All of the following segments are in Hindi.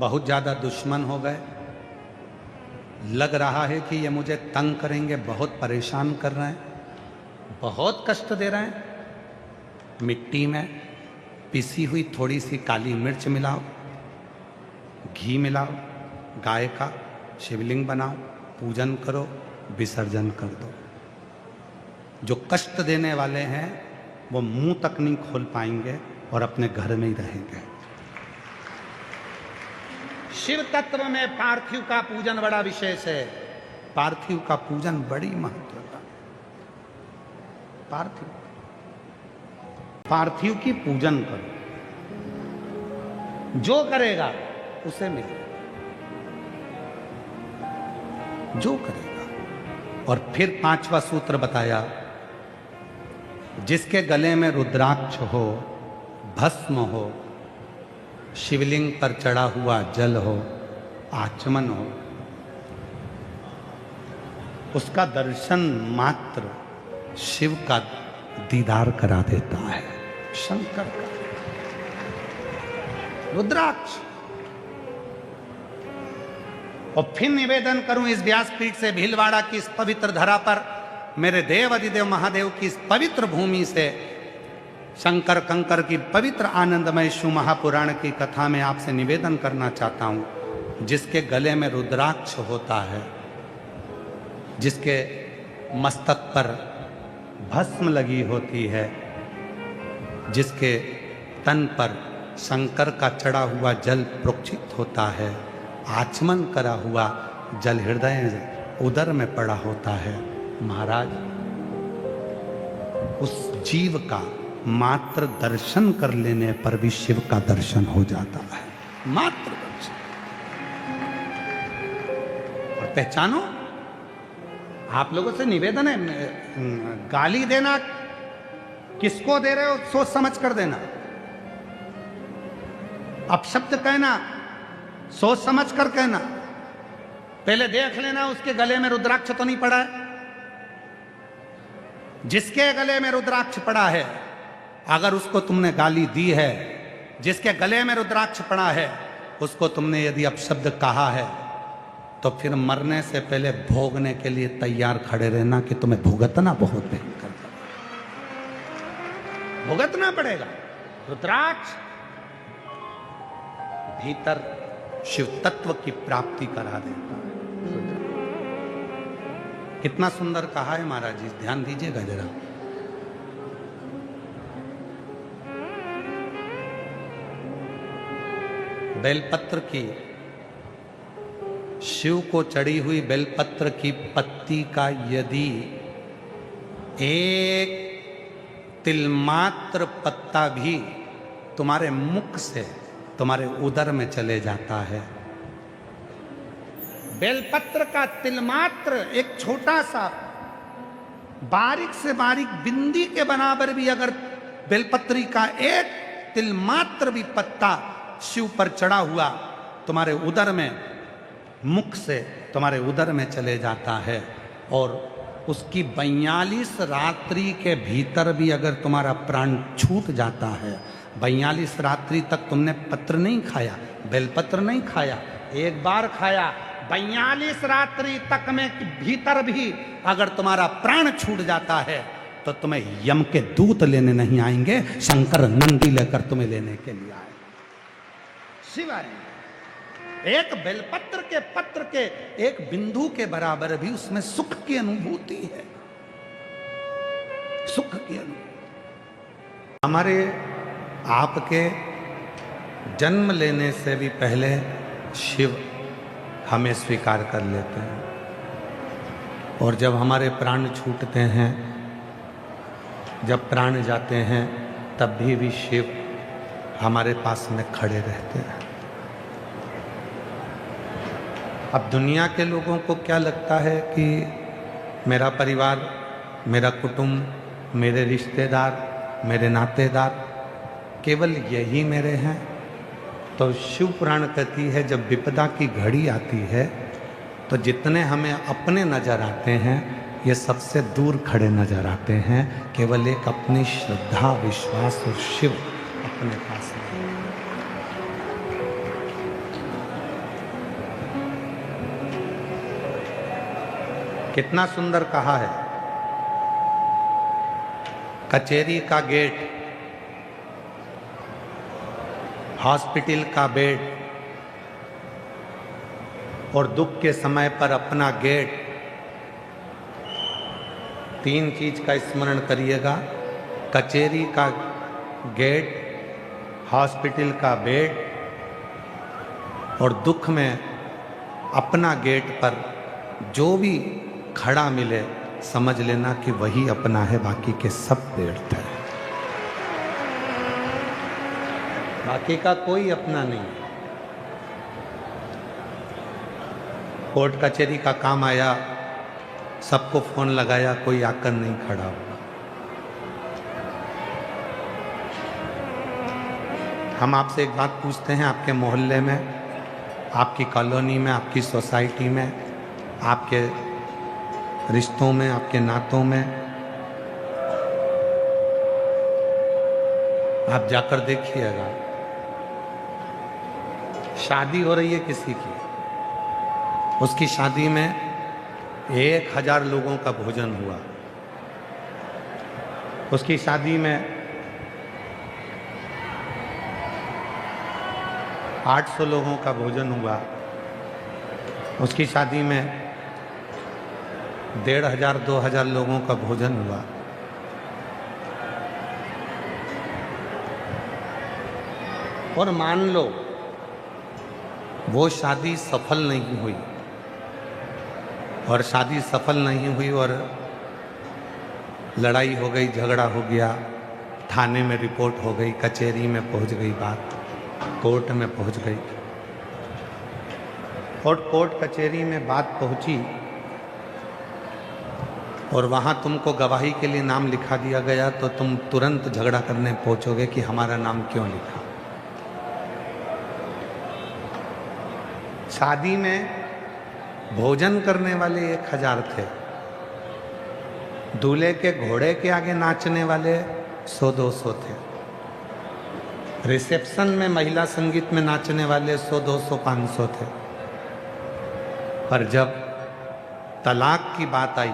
बहुत ज़्यादा दुश्मन हो गए। लग रहा है कि ये मुझे तंग करेंगे, बहुत परेशान कर रहे हैं, बहुत कष्ट दे रहे हैं। मिट्टी में पिसी हुई थोड़ी सी काली मिर्च मिलाओ, घी मिलाओ, गाय का शिवलिंग बनाओ, पूजन करो, विसर्जन कर दो। जो कष्ट देने वाले हैं वो मुंह तक नहीं खोल पाएंगे और अपने घर में ही रहेंगे। शिव तत्व में पार्थिव का पूजन बड़ा विशेष है। पार्थिव का पूजन बड़ी महत्व का। पार्थिव की पूजन करो, जो करेगा उसे मिलेगा, जो करेगा। और फिर 5वां सूत्र बताया, जिसके गले में रुद्राक्ष हो, भस्म हो, शिवलिंग पर चढ़ा हुआ जल हो, आचमन हो, उसका दर्शन मात्र शिव का दीदार करा देता है, शंकर का। रुद्राक्ष। और फिर निवेदन करूं इस व्यासपीठ से, भीलवाड़ा की इस पवित्र धरा पर, मेरे देव अधिदेव महादेव की इस पवित्र भूमि से, शंकर कंकर की पवित्र आनंदमय शिव महापुराण की कथा में आपसे निवेदन करना चाहता हूं, जिसके गले में रुद्राक्ष होता है, जिसके मस्तक पर भस्म लगी होती है, जिसके तन पर शंकर का चढ़ा हुआ जल प्रोक्षित होता है, आचमन करा हुआ जल हृदय उदर में पड़ा होता है, महाराज उस जीव का मात्र दर्शन कर लेने पर भी शिव का दर्शन हो जाता है। मात्र दर्शन। और पहचानो, आप लोगों से निवेदन है, गाली देना किसको दे रहे हो सोच समझ कर देना। अपशब्द कहना सोच समझ कर कहना। पहले देख लेना उसके गले में रुद्राक्ष तो नहीं पड़ा है। जिसके गले में रुद्राक्ष पड़ा है, अगर उसको तुमने गाली दी है, जिसके गले में रुद्राक्ष पड़ा है उसको तुमने यदि अपशब्द कहा है, तो फिर मरने से पहले भोगने के लिए तैयार खड़े रहना कि तुम्हें भुगतना बहुत भयंकर भुगतना पड़ेगा। रुद्राक्ष भीतर शिव तत्व की प्राप्ति करा देता है। कितना सुंदर कहा है महाराज जी, ध्यान दीजिएगा जरा। बेलपत्र की, शिव को चढ़ी हुई बेलपत्र की पत्ती का यदि एक तिलमात्र पत्ता भी तुम्हारे मुख से तुम्हारे उदर में चले जाता है, बेलपत्र का तिलमात्र एक छोटा सा बारीक से बारीक बिंदी के बराबर भी अगर बेलपत्री का एक तिलमात्र भी पत्ता शिव पर चढ़ा हुआ तुम्हारे उदर में, मुख से तुम्हारे उदर में चले जाता है, और उसकी 42 रात्रि के भीतर भी अगर तुम्हारा प्राण छूट जाता है, 42 रात्रि तक तुमने पत्र नहीं खाया, बेलपत्र नहीं खाया, एक बार खाया, 42 रात्रि तक में भीतर भी अगर तुम्हारा प्राण छूट जाता है तो तुम्हें यम के दूत लेने नहीं आएंगे, शंकर नंदी लेकर तुम्हें लेने के लिए आए। शिवाय एक बेलपत्र के पत्र के एक बिंदु के बराबर भी उसमें सुख की अनुभूति है, सुख की अनुभूति। हमारे आपके जन्म लेने से भी पहले शिव हमें स्वीकार कर लेते हैं, और जब हमारे प्राण छूटते हैं, जब प्राण जाते हैं, तब भी शिव हमारे पास में खड़े रहते हैं। अब दुनिया के लोगों को क्या लगता है कि मेरा परिवार, मेरा कुटुंब, मेरे रिश्तेदार, मेरे नातेदार केवल यही मेरे हैं। तो शिव पुराण कहती है जब विपदा की घड़ी आती है तो जितने हमें अपने नजर आते हैं ये सबसे दूर खड़े नजर आते हैं, केवल एक अपनी श्रद्धा विश्वास और शिव अपने पास में। कितना सुंदर कहा है। कचेरी का गेट, हॉस्पिटल का बेड और दुख के समय पर अपना गेट, तीन चीज का स्मरण करिएगा। कचेरी का गेट, हॉस्पिटल का बेड और दुख में अपना गेट पर जो भी खड़ा मिले समझ लेना कि वही अपना है, बाकी के सब व्यर्थ है। बाकी का कोई अपना नहीं। कोर्ट कचहरी का काम आया, सबको फोन लगाया, कोई आकर नहीं खड़ा हुआ। हम आपसे एक बात पूछते हैं, आपके मोहल्ले में, आपकी कॉलोनी में, आपकी सोसाइटी में, आपके रिश्तों में, आपके नातों में, आप जाकर देखिएगा, शादी हो रही है किसी की, उसकी शादी में 1000 लोगों का भोजन हुआ। उसकी शादी में 800 लोगों का भोजन हुआ। उसकी शादी में 1500-2000 लोगों का भोजन हुआ। और मान लो वो शादी सफल नहीं हुई, और शादी सफल नहीं हुई और लड़ाई हो गई, झगड़ा हो गया, थाने में रिपोर्ट हो गई, कचहरी में पहुंच गई बात, कोर्ट में पहुंच गई, और कोर्ट कचहरी में बात पहुंची और वहां तुमको गवाही के लिए नाम लिखा दिया गया, तो तुम तुरंत झगड़ा करने पहुंचोगे कि हमारा नाम क्यों लिखा। शादी में भोजन करने वाले 1000 थे, दूल्हे के घोड़े के आगे नाचने वाले 100-200 थे, रिसेप्शन में महिला संगीत में नाचने वाले 100-200-500 थे। पर जब तलाक की बात आई,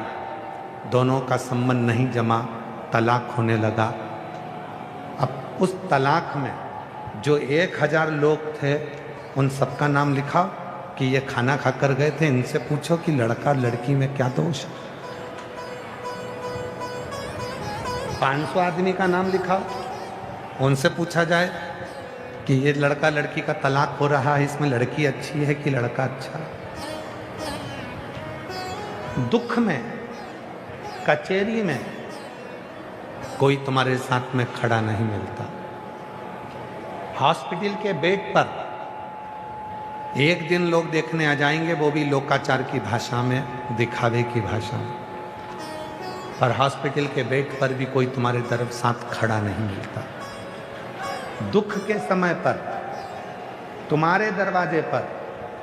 दोनों का संबंध नहीं जमा, तलाक होने लगा। अब उस तलाक में जो 1000 लोग थे, उन सबका नाम लिखा कि ये खाना खाकर गए थे, इनसे पूछो कि लड़का लड़की में क्या दोष है। 500 आदमी का नाम लिखा, उनसे पूछा जाए कि ये लड़का लड़की का तलाक हो रहा है, इसमें लड़की अच्छी है कि लड़का अच्छा है। दुख में, कचहरी में कोई तुम्हारे साथ में खड़ा नहीं मिलता। हॉस्पिटल के बेड पर एक दिन लोग देखने आ जाएंगे, वो भी लोकाचार की भाषा में, दिखावे की भाषा में, पर हॉस्पिटल के बेड पर भी कोई तुम्हारे तरफ साथ खड़ा नहीं मिलता। दुख के समय पर तुम्हारे दरवाजे पर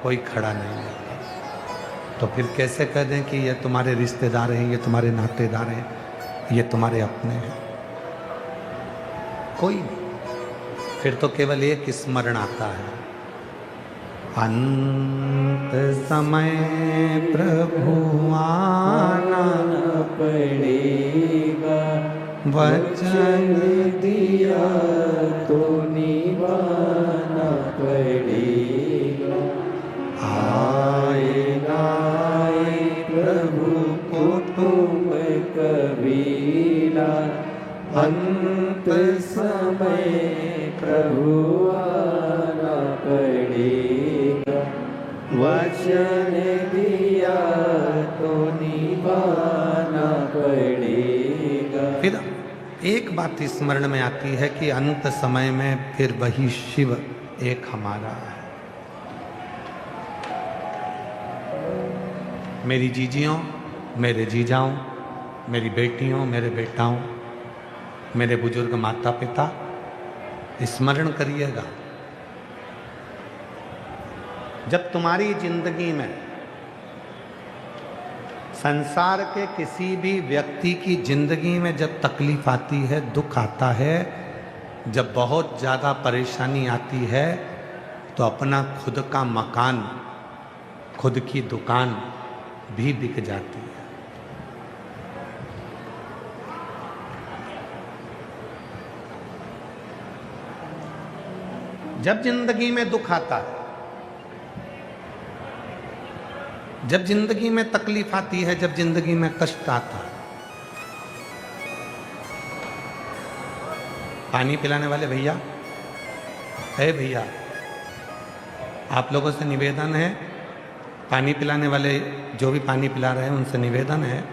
कोई खड़ा नहीं मिलता। तो फिर कैसे कह दें कि ये तुम्हारे रिश्तेदार हैं, ये तुम्हारे नातेदार हैं, ये तुम्हारे अपने हैं? कोई नहीं। फिर तो केवल एक स्मरण आता है, अंत समय प्रभु आना पड़ेगा, वचन दिया तो निभाना पड़ेगा। आएगा प्रभु कुटुंब कबीला, अंत समय प्रभु आना पड़ेगा, वचन दिया तो निभाना पड़ेगा। फिर एक बात स्मरण में आती है कि अंत समय में फिर वही शिव एक हमारा है। मेरी जीजियों, मेरे जीजाओं, मेरी बेटियों, मेरे बेटाओं, मेरे बुजुर्ग माता पिता, स्मरण करिएगा, जब तुम्हारी जिंदगी में संसार के किसी भी व्यक्ति की जिंदगी में जब तकलीफ आती है, दुख आता है, जब बहुत ज़्यादा परेशानी आती है, तो अपना खुद का मकान, खुद की दुकान भी बिक जाती है। जब जिंदगी में दुख आता है, जब जिंदगी में तकलीफ आती है, जब जिंदगी में कष्ट आता है, पानी पिलाने वाले भैया, है भैया, आप लोगों से निवेदन है, पानी पिलाने वाले जो भी पानी पिला रहे हैं उनसे निवेदन है,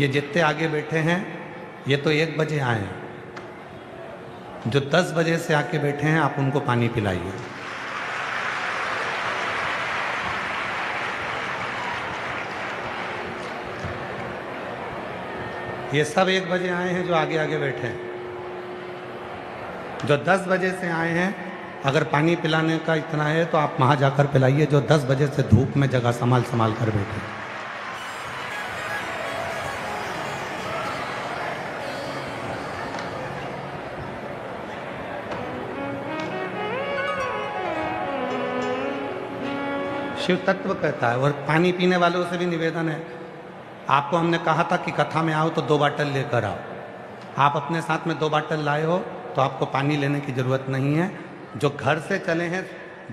ये जितने आगे बैठे हैं ये तो 1 बजे आए हैं, जो 10 बजे से आके बैठे हैं आप उनको पानी पिलाइए। ये सब 1 बजे आए हैं जो आगे आगे बैठे हैं। जो 10 बजे से आए हैं, अगर पानी पिलाने का इतना है तो आप वहां जाकर पिलाइए जो 10 बजे से धूप में जगह संभाल संभाल कर बैठे। शिव तत्व कहता है। और पानी पीने वालों से भी निवेदन है, आपको हमने कहा था कि कथा में आओ तो 2 बाटल लेकर आओ। आप अपने साथ में 2 बाटल लाए हो तो आपको पानी लेने की ज़रूरत नहीं है। जो घर से चले हैं,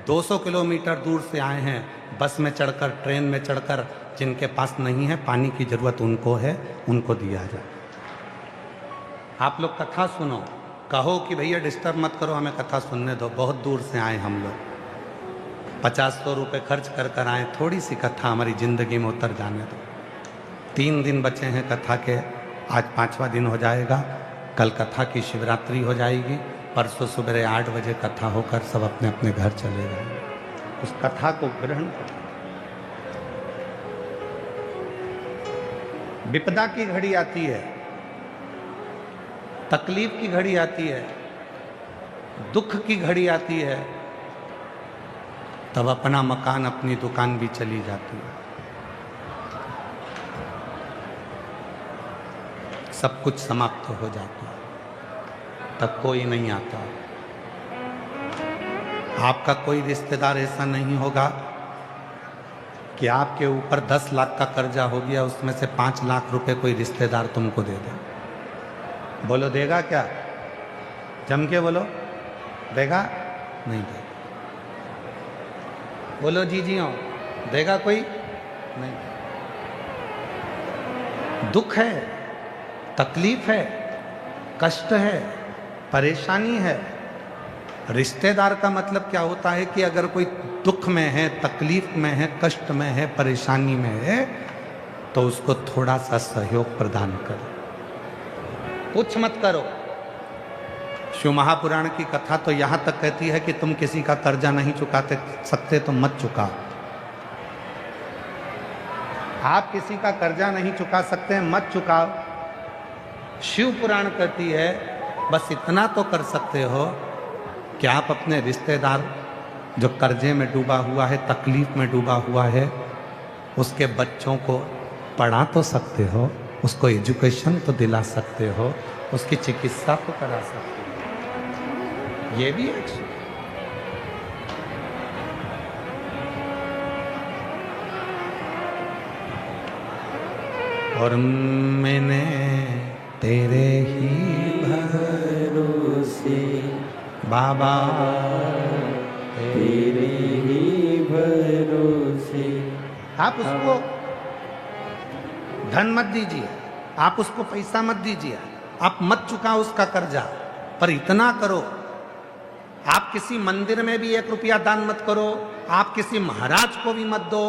200 किलोमीटर दूर से आए हैं, बस में चढ़कर, ट्रेन में चढ़कर, जिनके पास नहीं है पानी की ज़रूरत उनको है, उनको दिया जाए। आप लोग कथा सुनो, कहो कि भैया डिस्टर्ब मत करो, हमें कथा सुनने दो, बहुत दूर से आए हम लोग, 50-100 रुपये खर्च कर कर आए, थोड़ी सी कथा हमारी ज़िंदगी में उतर जाने दो। 3 दिन बचे हैं कथा के, आज 5वां दिन हो जाएगा, कल कथा की शिवरात्रि हो जाएगी, परसों सुबह 8 बजे कथा होकर सब अपने अपने घर चले जाएंगे। उस कथा को ग्रहण करो। विपदा की घड़ी आती है, तकलीफ की घड़ी आती है, दुख की घड़ी आती है, तब अपना मकान, अपनी दुकान भी चली जाती है, सब कुछ समाप्त हो जाता है, तब कोई नहीं आता। आपका कोई रिश्तेदार ऐसा नहीं होगा कि आपके ऊपर 10 लाख का कर्जा हो गया, उसमें से 5 लाख रुपए कोई रिश्तेदार तुमको दे दे। बोलो देगा क्या? जम के बोलो, देगा? नहीं देगा। बोलो जी जी हो, देगा कोई? नहीं। दुख है, तकलीफ है, कष्ट है, परेशानी है। रिश्तेदार का मतलब क्या होता है कि अगर कोई दुख में है, तकलीफ में है, कष्ट में है, परेशानी में है, तो उसको थोड़ा सा सहयोग प्रदान करो, कुछ मत करो। शिव महापुराण की कथा तो यहाँ तक कहती है कि तुम किसी का कर्जा नहीं चुकाते सकते तो मत चुकाओ। आप किसी का कर्जा नहीं चुका सकते, मत चुकाओ। शिव पुराण कहती है बस इतना तो कर सकते हो कि आप अपने रिश्तेदार जो कर्जे में डूबा हुआ है, तकलीफ में डूबा हुआ है, उसके बच्चों को पढ़ा तो सकते हो, उसको एजुकेशन तो दिला सकते हो, उसकी चिकित्सा तो करा सकते हो। ये भी एक और मैंने तेरे ही भरोसे बाबा, तेरे ही भरोसे। आप उसको धन मत दीजिए, आप उसको पैसा मत दीजिए, आप मत चुकाओ उसका कर्जा, पर इतना करो, आप किसी मंदिर में भी 1 रुपया दान मत करो, आप किसी महाराज को भी मत दो,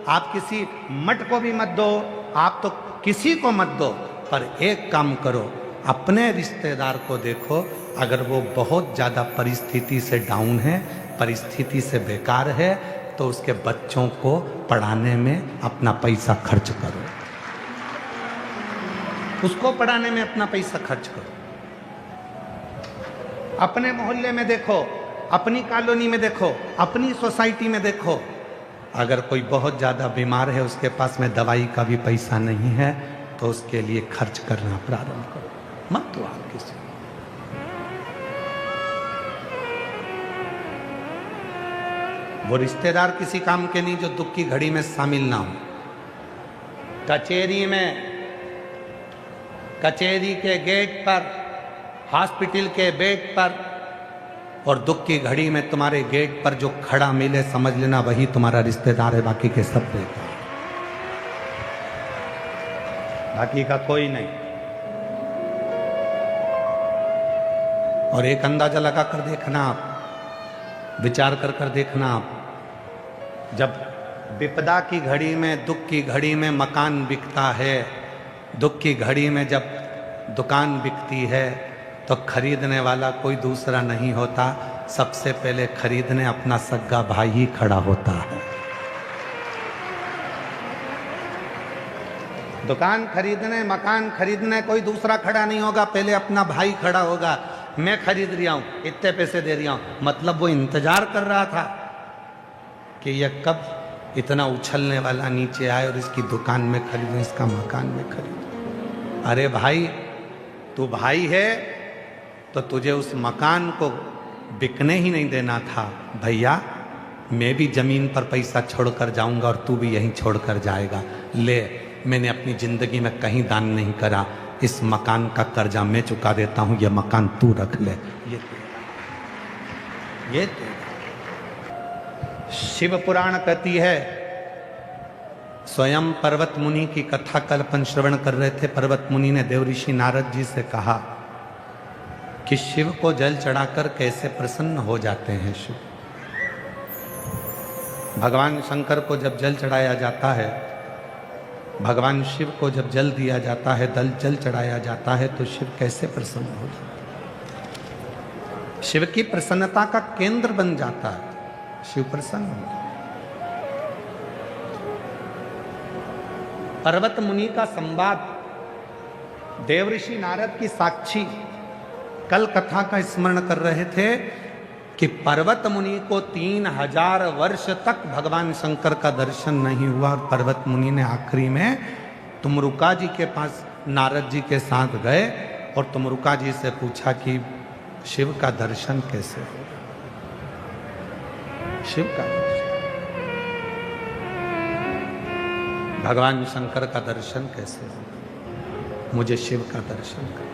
आप किसी मठ को भी मत दो, आप तो किसी को मत दो, पर एक काम करो, अपने रिश्तेदार को देखो, अगर वो बहुत ज़्यादा परिस्थिति से डाउन है, परिस्थिति से बेकार है, तो उसके बच्चों को पढ़ाने में अपना पैसा खर्च करो, उसको पढ़ाने में अपना पैसा खर्च करो। अपने मोहल्ले में देखो, अपनी कॉलोनी में देखो, अपनी सोसाइटी में देखो, अगर कोई बहुत ज़्यादा बीमार है, उसके पास में दवाई का भी पैसा नहीं है, तो उसके लिए खर्च करना प्रारंभ करो, मत दो आप किसी। वो रिश्तेदार किसी काम के नहीं जो दुख की घड़ी में शामिल ना हो। कचेरी में, कचेरी के गेट पर, हॉस्पिटल के बेड पर और दुख की घड़ी में तुम्हारे गेट पर जो खड़ा मिले समझ लेना वही तुम्हारा रिश्तेदार है, बाकी के सब बेकार, बाकी का कोई नहीं। और एक अंदाजा लगा कर देखना आप, विचार कर कर देखना आप, जब विपदा की घड़ी में, दुख की घड़ी में मकान बिकता है, दुख की घड़ी में जब दुकान बिकती है, तो खरीदने वाला कोई दूसरा नहीं होता, सबसे पहले खरीदने अपना सगा भाई ही खड़ा होता है। दुकान खरीदने, मकान खरीदने कोई दूसरा खड़ा नहीं होगा, पहले अपना भाई खड़ा होगा। मैं खरीद रहा हूं, इतने पैसे दे रहा हूं, मतलब वो इंतजार कर रहा था कि यह कब इतना उछलने वाला नीचे आए और इसकी दुकान में खरीदूं, इसका मकान में खरीदूं। अरे भाई, तू भाई है तो तुझे उस मकान को बिकने ही नहीं देना था। भैया, मैं भी जमीन पर पैसा छोड़कर जाऊंगा और तू भी यहीं छोड़कर जाएगा। ले, मैंने अपनी जिंदगी में कहीं दान नहीं करा, इस मकान का कर्जा मैं चुका देता हूं, यह मकान तू रख ले। ये शिव पुराण कहती है, स्वयं पर्वत मुनि की कथा कल अपन श्रवण कर रहे थे। पर्वत मुनि ने देवऋषि नारद जी से कहा कि शिव को जल चढ़ाकर कैसे प्रसन्न हो जाते हैं शिव। भगवान शंकर को जब जल चढ़ाया जाता है, भगवान शिव को जब जल दिया जाता है, जल चढ़ाया जाता है, तो शिव कैसे प्रसन्न हो जाता है, शिव की प्रसन्नता का केंद्र बन जाता है, शिव प्रसन्न हो जाता है। पर्वत मुनि का संवाद, देवऋषि नारद की साक्षी कल कथा का स्मरण कर रहे थे कि पर्वत मुनि को 3000 वर्ष तक भगवान शंकर का दर्शन नहीं हुआ, और पर्वत मुनि ने आखिरी में तुमरुका जी के पास नारद जी के साथ गए और तुमरुका जी से पूछा कि शिव का दर्शन कैसे हो, शिव का दर्शन, भगवान शंकर का दर्शन कैसे हो, मुझे शिव का दर्शन कर।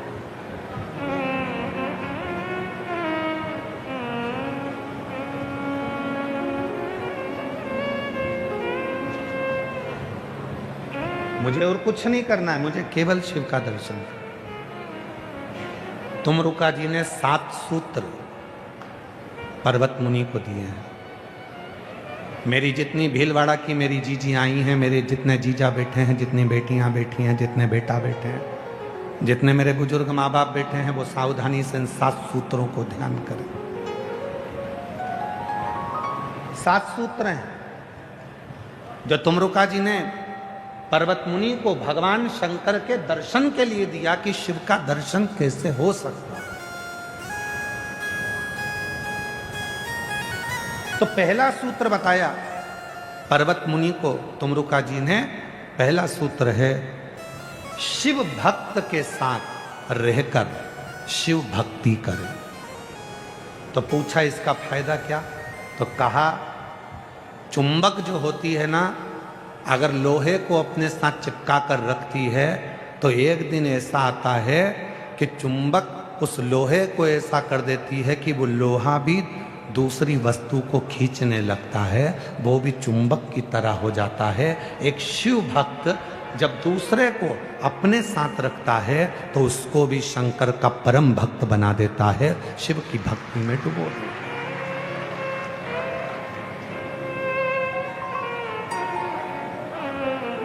मुझे और कुछ नहीं करना है, मुझे केवल शिव का दर्शन करना। तुमरुका जी ने 7 सूत्र पर्वत मुनि को दिए हैं। मेरी जितनी भीलवाड़ा की मेरी जीजी आई हैं, मेरे जितने जीजा बैठे हैं, जितनी बेटियां बैठी हैं, जितने बेटा बैठे हैं, जितने मेरे बुजुर्ग माँ बाप बैठे हैं, वो सावधानी से इन 7 सूत्रों को ध्यान करें। 7 सूत्र हैं जो तुमरुका जी ने पर्वत मुनि को भगवान शंकर के दर्शन के लिए दिया कि शिव का दर्शन कैसे हो सकता है। तो पहला सूत्र बताया पर्वत मुनि को तुमरुका जी ने, पहला सूत्र है शिव भक्त के साथ रहकर शिव भक्ति करें। तो पूछा इसका फायदा क्या, तो कहा चुंबक जो होती है ना, अगर लोहे को अपने साथ चिपका कर रखती है तो एक दिन ऐसा आता है कि चुंबक उस लोहे को ऐसा कर देती है कि वो लोहा भी दूसरी वस्तु को खींचने लगता है, वो भी चुंबक की तरह हो जाता है। एक शिव भक्त जब दूसरे को अपने साथ रखता है तो उसको भी शंकर का परम भक्त बना देता है, शिव की भक्ति में डुबो देता है।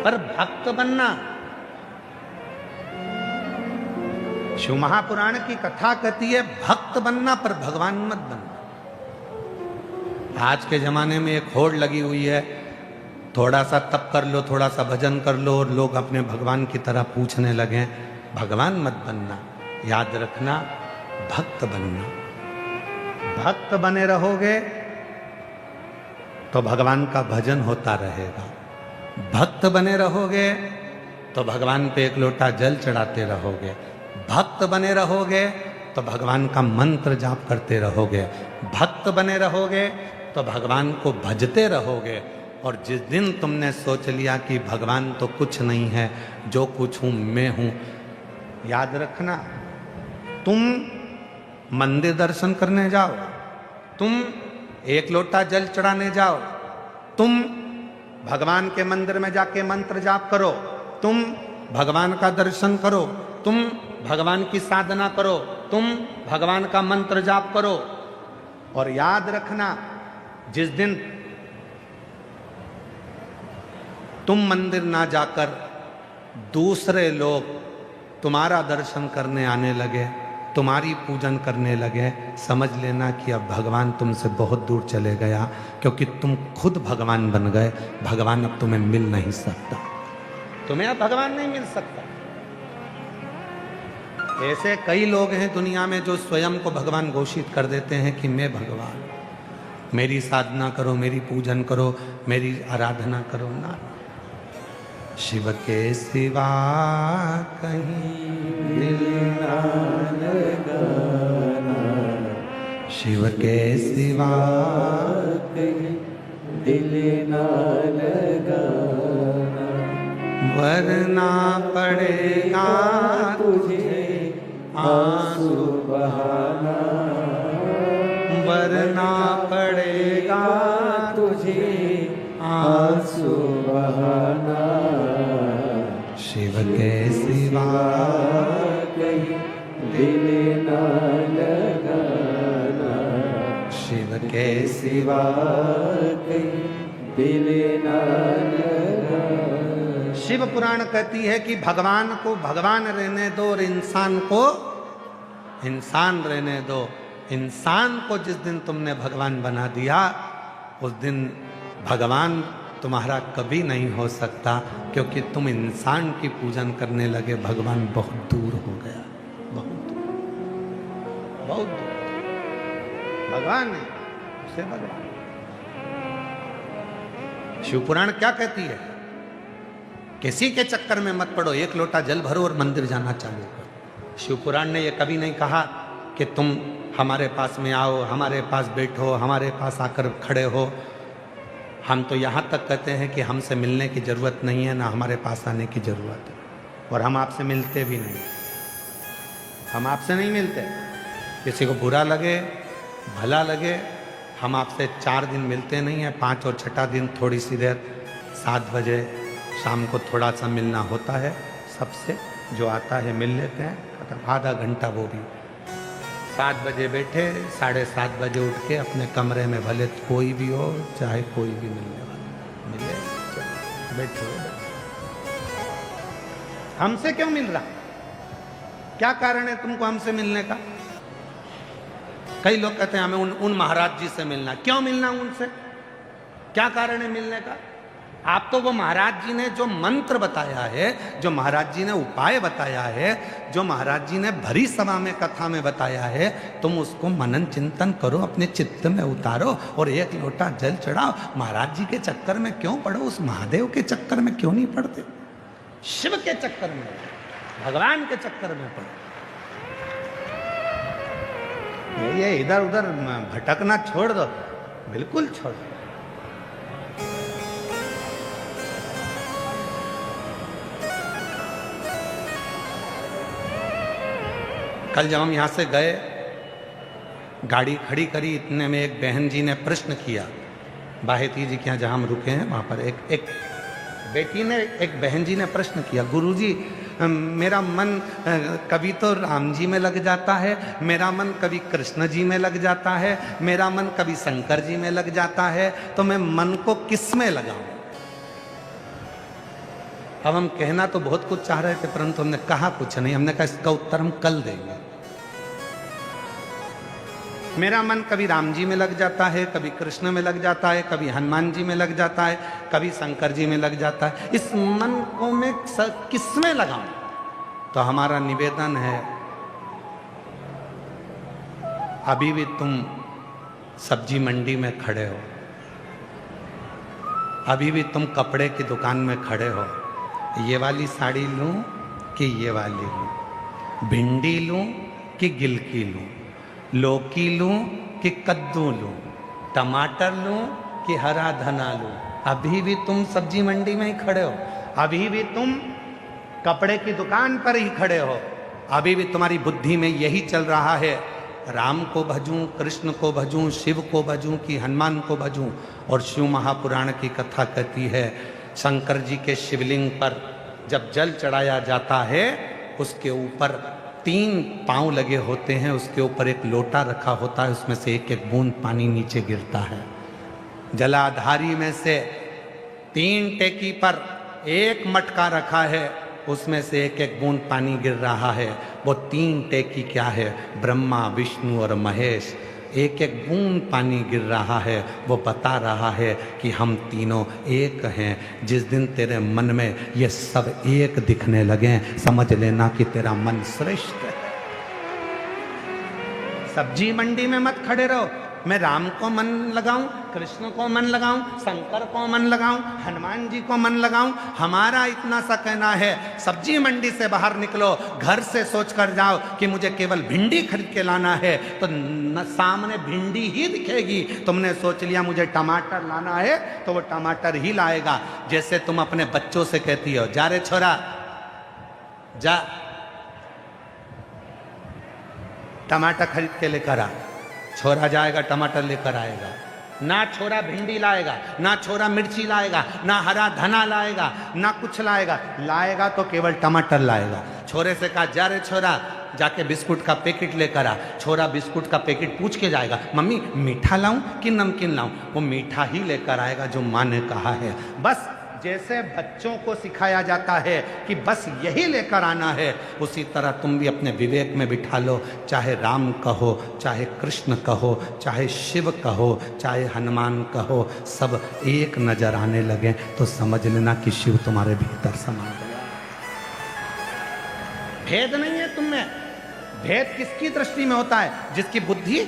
पर भक्त बनना, शिव महापुराण की कथा कहती है भक्त बनना पर भगवान मत बनना। आज के जमाने में एक होड़ लगी हुई है, थोड़ा सा तप कर लो, थोड़ा सा भजन कर लो और लोग अपने भगवान की तरह पूछने लगे। भगवान मत बनना, याद रखना भक्त बनना। भक्त बने रहोगे तो भगवान का भजन होता रहेगा, भक्त बने रहोगे तो भगवान पे एक लोटा जल चढ़ाते रहोगे, भक्त बने रहोगे तो भगवान का मंत्र जाप करते रहोगे, भक्त बने रहोगे तो भगवान को भजते रहोगे। और जिस दिन तुमने सोच लिया कि भगवान तो कुछ नहीं है, जो कुछ हूं मैं हूं, याद रखना तुम मंदिर दर्शन करने जाओ, तुम एक लोटा जल चढ़ाने जाओ, तुम भगवान के मंदिर में जाके मंत्र जाप करो, तुम भगवान का दर्शन करो, तुम भगवान की साधना करो, तुम भगवान का मंत्र जाप करो। और याद रखना, जिस दिन तुम मंदिर ना जाकर दूसरे लोग तुम्हारा दर्शन करने आने लगे, तुम्हारी पूजन करने लगे, समझ लेना कि अब भगवान तुमसे बहुत दूर चले गया, क्योंकि तुम खुद भगवान बन गए। भगवान अब तुम्हें मिल नहीं सकता, तुम्हें अब भगवान नहीं मिल सकता। ऐसे कई लोग हैं दुनिया में जो स्वयं को भगवान घोषित कर देते हैं कि मैं भगवान, मेरी साधना करो, मेरी पूजन करो, मेरी आराधना करो। ना, शिव के सिवा कहीं दिल ना लगाना, शिव के सिवा कहीं दिल ना लगाना, वरना पड़ेगा तुझे आंसू बहाना, वरना पड़ेगा तुझे आंसू बहाना, शिव के सिवा कहीं दिल ना लगाना, शिव के सिवा कहीं दिल ना लगाना। शिव पुराण कहती है कि भगवान को भगवान रहने दो और इंसान को इंसान रहने दो। इंसान को जिस दिन तुमने भगवान बना दिया, उस दिन भगवान तुम्हारा कभी नहीं हो सकता, क्योंकि तुम इंसान की पूजन करने लगे। भगवान बहुत दूर हो गया, बहुत दूर, बहुत दूर। भगवान है उसे भगवान। शिवपुराण क्या कहती है? किसी के चक्कर में मत पड़ो, एक लोटा जल भरो और मंदिर जाना चालू करो। शिवपुराण ने यह कभी नहीं कहा कि तुम हमारे पास में आओ, हमारे पास बैठो, हमारे पास आकर खड़े हो। हम तो यहाँ तक कहते हैं कि हमसे मिलने की ज़रूरत नहीं है, ना हमारे पास आने की ज़रूरत है, और हम आपसे मिलते भी नहीं। हम आपसे नहीं मिलते। किसी को बुरा लगे, भला लगे, हम आपसे 4 दिन मिलते नहीं हैं। 5 और 6ठा दिन थोड़ी सी देर, 7 बजे शाम को थोड़ा सा मिलना होता है सबसे, जो आता है मिल लेते हैं, मतलब आधा घंटा। वो भी 7 बजे बैठे, 7:30 बजे उठ के अपने कमरे में, भले कोई भी हो, चाहे कोई भी मिलने वाला मिले, बैठो। हमसे क्यों मिल रहा? क्या कारण है तुमको हमसे मिलने का? कई लोग कहते हैं हमें उन महाराज जी से मिलना। क्यों मिलना उनसे? क्या कारण है मिलने का? आप तो वो महाराज जी ने जो मंत्र बताया है, जो महाराज जी ने उपाय बताया है, जो महाराज जी ने भरी सभा में कथा में बताया है, तुम उसको मनन चिंतन करो, अपने चित्त में उतारो और एक लोटा जल चढ़ाओ। महाराज जी के चक्कर में क्यों पड़ो? उस महादेव के चक्कर में क्यों नहीं पड़ते? शिव के चक्कर में, भगवान के चक्कर में पड़ो। ये इधर उधर भटकना छोड़ दो, बिल्कुल छोड़ दो। कल जब हम यहाँ से गए, गाड़ी खड़ी करी, इतने में एक बहन जी ने प्रश्न किया। बाहेती जी के यहाँ जहाँ हम रुके हैं वहाँ पर एक बेटी ने, एक बहन जी ने प्रश्न किया, गुरुजी मेरा मन कभी तो राम जी में लग जाता है, मेरा मन कभी कृष्ण जी में लग जाता है, मेरा मन कभी शंकर जी में लग जाता है, तो मैं मन को किस में लगाऊं? अब हम कहना तो बहुत कुछ चाह रहे थे, परंतु हमने कहा कुछ नहीं। हमने कहा इसका उत्तर हम कल देंगे। मेरा मन कभी राम जी में लग जाता है, कभी कृष्ण में लग जाता है, कभी हनुमान जी में लग जाता है, कभी शंकर जी में लग जाता है। इस मन को मैं किस में लगाऊं? तो हमारा निवेदन है, अभी भी तुम सब्जी मंडी में खड़े हो, अभी भी तुम कपड़े की दुकान में खड़े हो, ये वाली साड़ी लूं कि ये वाली लूं, भिंडी लूं कि गिलकी लूं, लौकी लूं कि कद्दू लूं, टमाटर लूं कि हरा धना लूं, अभी भी तुम सब्जी मंडी में ही खड़े हो, अभी भी तुम कपड़े की दुकान पर ही खड़े हो, अभी भी तुम्हारी बुद्धि में यही चल रहा है राम को भजूं, कृष्ण को भजूं, शिव को भजूं कि हनुमान को भजूं। और शिव महापुराण की कथा कहती है शंकर जी के शिवलिंग पर जब जल चढ़ाया जाता है उसके ऊपर 3 पांव लगे होते हैं, उसके ऊपर एक लोटा रखा होता है, उसमें से एक एक बूंद पानी नीचे गिरता है। जलाधारी में से 3 टेकी पर एक मटका रखा है, उसमें से एक एक बूंद पानी गिर रहा है। वो 3 टेकी क्या है? ब्रह्मा, विष्णु और महेश। एक एक बूंद पानी गिर रहा है, वो बता रहा है कि हम तीनों एक हैं। जिस दिन तेरे मन में ये सब एक दिखने लगे, समझ लेना कि तेरा मन श्रेष्ठ है। सब्जी मंडी में मत खड़े रहो, मैं राम को मन लगाऊं, कृष्ण को मन लगाऊं, शंकर को मन लगाऊं, हनुमान जी को मन लगाऊं। हमारा इतना सा कहना है, सब्जी मंडी से बाहर निकलो, घर से सोच कर जाओ कि मुझे केवल भिंडी खरीद के लाना है, तो सामने भिंडी ही दिखेगी। तुमने सोच लिया मुझे टमाटर लाना है, तो वो टमाटर ही लाएगा। जैसे तुम अपने बच्चों से कहती हो, जा रे छोरा जा, टमाटर खरीद के लेकर आ। छोरा जाएगा टमाटर लेकर आएगा, ना छोरा भिंडी लाएगा, ना छोरा मिर्ची लाएगा, ना हरा धना लाएगा, ना कुछ लाएगा तो केवल टमाटर लाएगा। छोरे से कहा, जा रे छोरा जाके बिस्कुट का पैकेट लेकर आ। छोरा बिस्कुट का पैकेट पूछ के जाएगा, मम्मी मीठा लाऊं कि नमकीन लाऊं? वो मीठा ही लेकर आएगा जो माँ ने कहा है। बस जैसे बच्चों को सिखाया जाता है कि बस यही लेकर आना है, उसी तरह तुम भी अपने विवेक में बिठा लो। चाहे राम कहो, चाहे कृष्ण कहो, चाहे शिव कहो, चाहे हनुमान कहो, सब एक नजर आने लगे तो समझ लेना कि शिव तुम्हारे भीतर समा गया। भेद नहीं है तुम में। भेद किसकी दृष्टि में होता है? जिसकी बुद्धि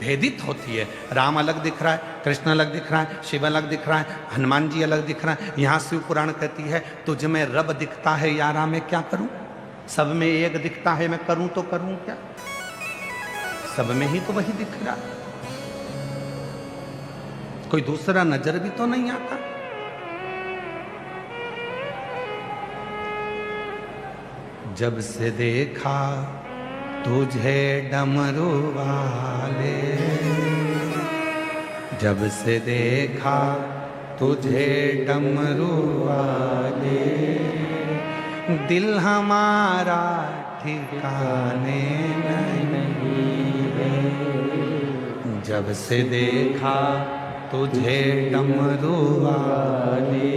भेदित होती है। राम अलग दिख रहा है, कृष्ण अलग दिख रहा है, शिव अलग दिख रहा है, हनुमान जी अलग दिख रहा है। यहाँ शिव पुराण कहती है, तुझ में रब दिखता है यारा, मैं क्या करूं? सब में एक दिखता है, मैं करूं तो करूं क्या? सब में ही तो वही दिख रहा, कोई दूसरा नजर भी तो नहीं आता। जब से देखा तुझे डमरू वाले, जब से देखा तुझे डमरू वाले, दिल हमारा ठिकाने नहीं है। जब से देखा तुझे डमरू वाले,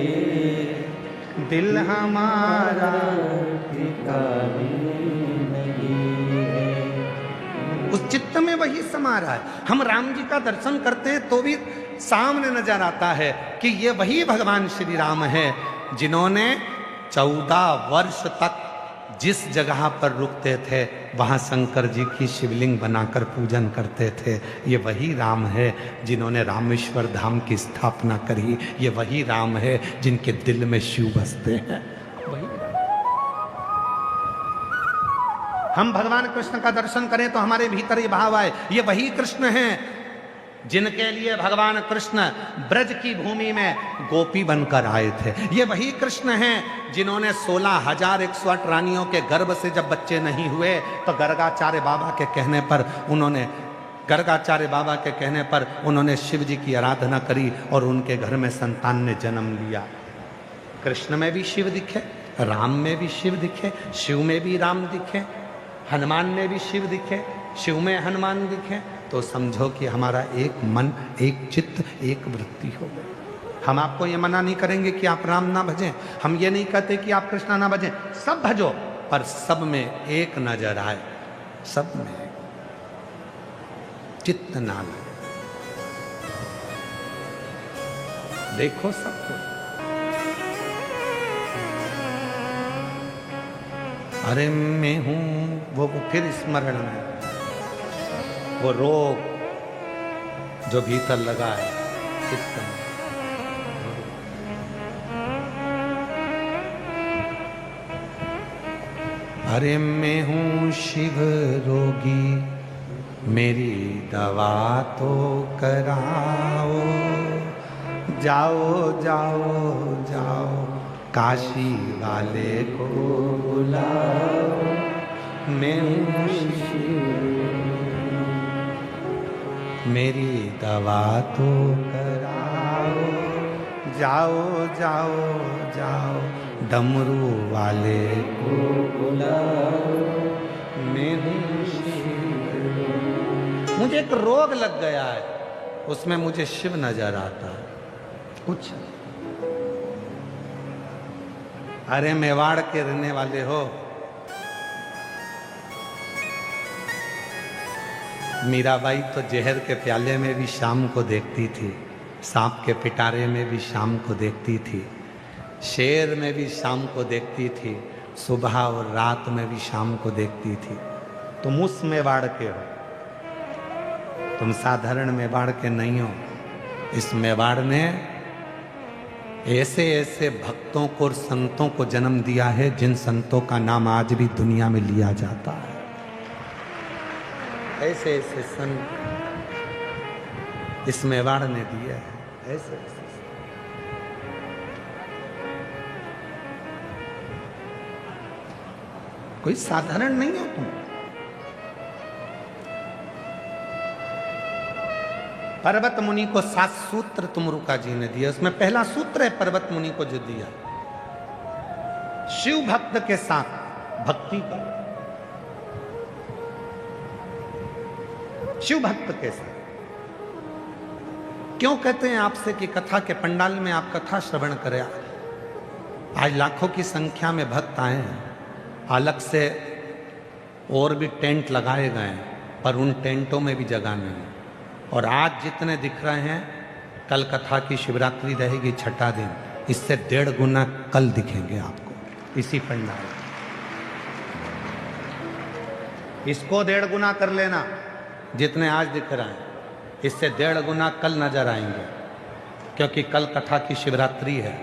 दिल हमारा ठिकाने उस चित्त में वही समा रहा है। हम राम जी का दर्शन करते हैं तो भी सामने नजर आता है कि ये वही भगवान श्री राम है जिन्होंने 14 वर्ष तक जिस जगह पर रुकते थे वहां शंकर जी की शिवलिंग बनाकर पूजन करते थे। ये वही राम है जिन्होंने रामेश्वर धाम की स्थापना करी। ये वही राम है जिनके दिल में शिव बसते हैं। हम भगवान कृष्ण का दर्शन करें तो हमारे भीतर ये भाव आए, ये वही कृष्ण हैं जिनके लिए भगवान कृष्ण ब्रज की भूमि में गोपी बनकर आए थे। ये वही कृष्ण हैं जिन्होंने 16,108 रानियों के गर्भ से जब बच्चे नहीं हुए तो गर्गाचार्य बाबा के कहने पर उन्होंने शिव जी की आराधना करी और उनके घर में संतान ने जन्म लिया। कृष्ण में भी शिव दिखे, राम में भी शिव दिखे, शिव में भी राम दिखे, हनुमान में भी शिव दिखे, शिव में हनुमान दिखे, तो समझो कि हमारा एक मन, एक चित्त, एक वृत्ति हो गई। हम आपको ये मना नहीं करेंगे कि आप राम ना भजें, हम ये नहीं कहते कि आप कृष्णा ना भजें, सब भजो, पर सब में एक नजर आए, सब में चित्त ना लगे। देखो सबको, अरे मैं हूं वो फिर स्मरण में वो रोग जो भीतर लगा है चित्त में। अरे मैं हूं शिव रोगी, मेरी दवा तो कराओ, जाओ जाओ जाओ काशी वाले को बुलाओ, मैं हूं शिव। मेरी दवा तो कराओ, जाओ जाओ जाओ डमरू वाले को बुलाओ, मैं हूँ शिव। मुझे एक रोग लग गया है, उसमें मुझे शिव नजर आता है। कुछ अरे मेवाड़ के रहने वाले हो, मीराबाई तो जहर के प्याले में भी शाम को देखती थी, सांप के पिटारे में भी शाम को देखती थी, शेर में भी शाम को देखती थी, सुबह और रात में भी शाम को देखती थी। तुम उस मेवाड़ के हो, तुम साधारण मेवाड़ के नहीं हो। इस मेवाड़ ने ऐसे ऐसे भक्तों को और संतों को जन्म दिया है जिन संतों का नाम आज भी दुनिया में लिया जाता है। ऐसे ऐसे संत इस मेवाड़ ने दिए हैं, ऐसे ऐसे। कोई साधारण नहीं हो तुम। पर्वत मुनि को 7 सूत्र तुमरुका जी ने दिया, उसमें पहला सूत्र है पर्वत मुनि को जो दिया, शिव भक्त के साथ भक्ति करो। शिव भक्त के साथ क्यों कहते हैं आपसे कि कथा के पंडाल में आप कथा श्रवण करें। आज लाखों की संख्या में भक्त आए हैं, अलग से और भी टेंट लगाए गए हैं, पर उन टेंटों में भी जगह नहीं है। और आज जितने दिख रहे हैं, कल कथा की शिवरात्रि रहेगी छठा दिन, इससे 1.5 गुना कल दिखेंगे आपको इसी पंडाल। इसको 1.5 गुना कर लेना, जितने आज दिख रहे हैं इससे 1.5 गुना कल नजर आएंगे, क्योंकि कल कथा की शिवरात्रि है।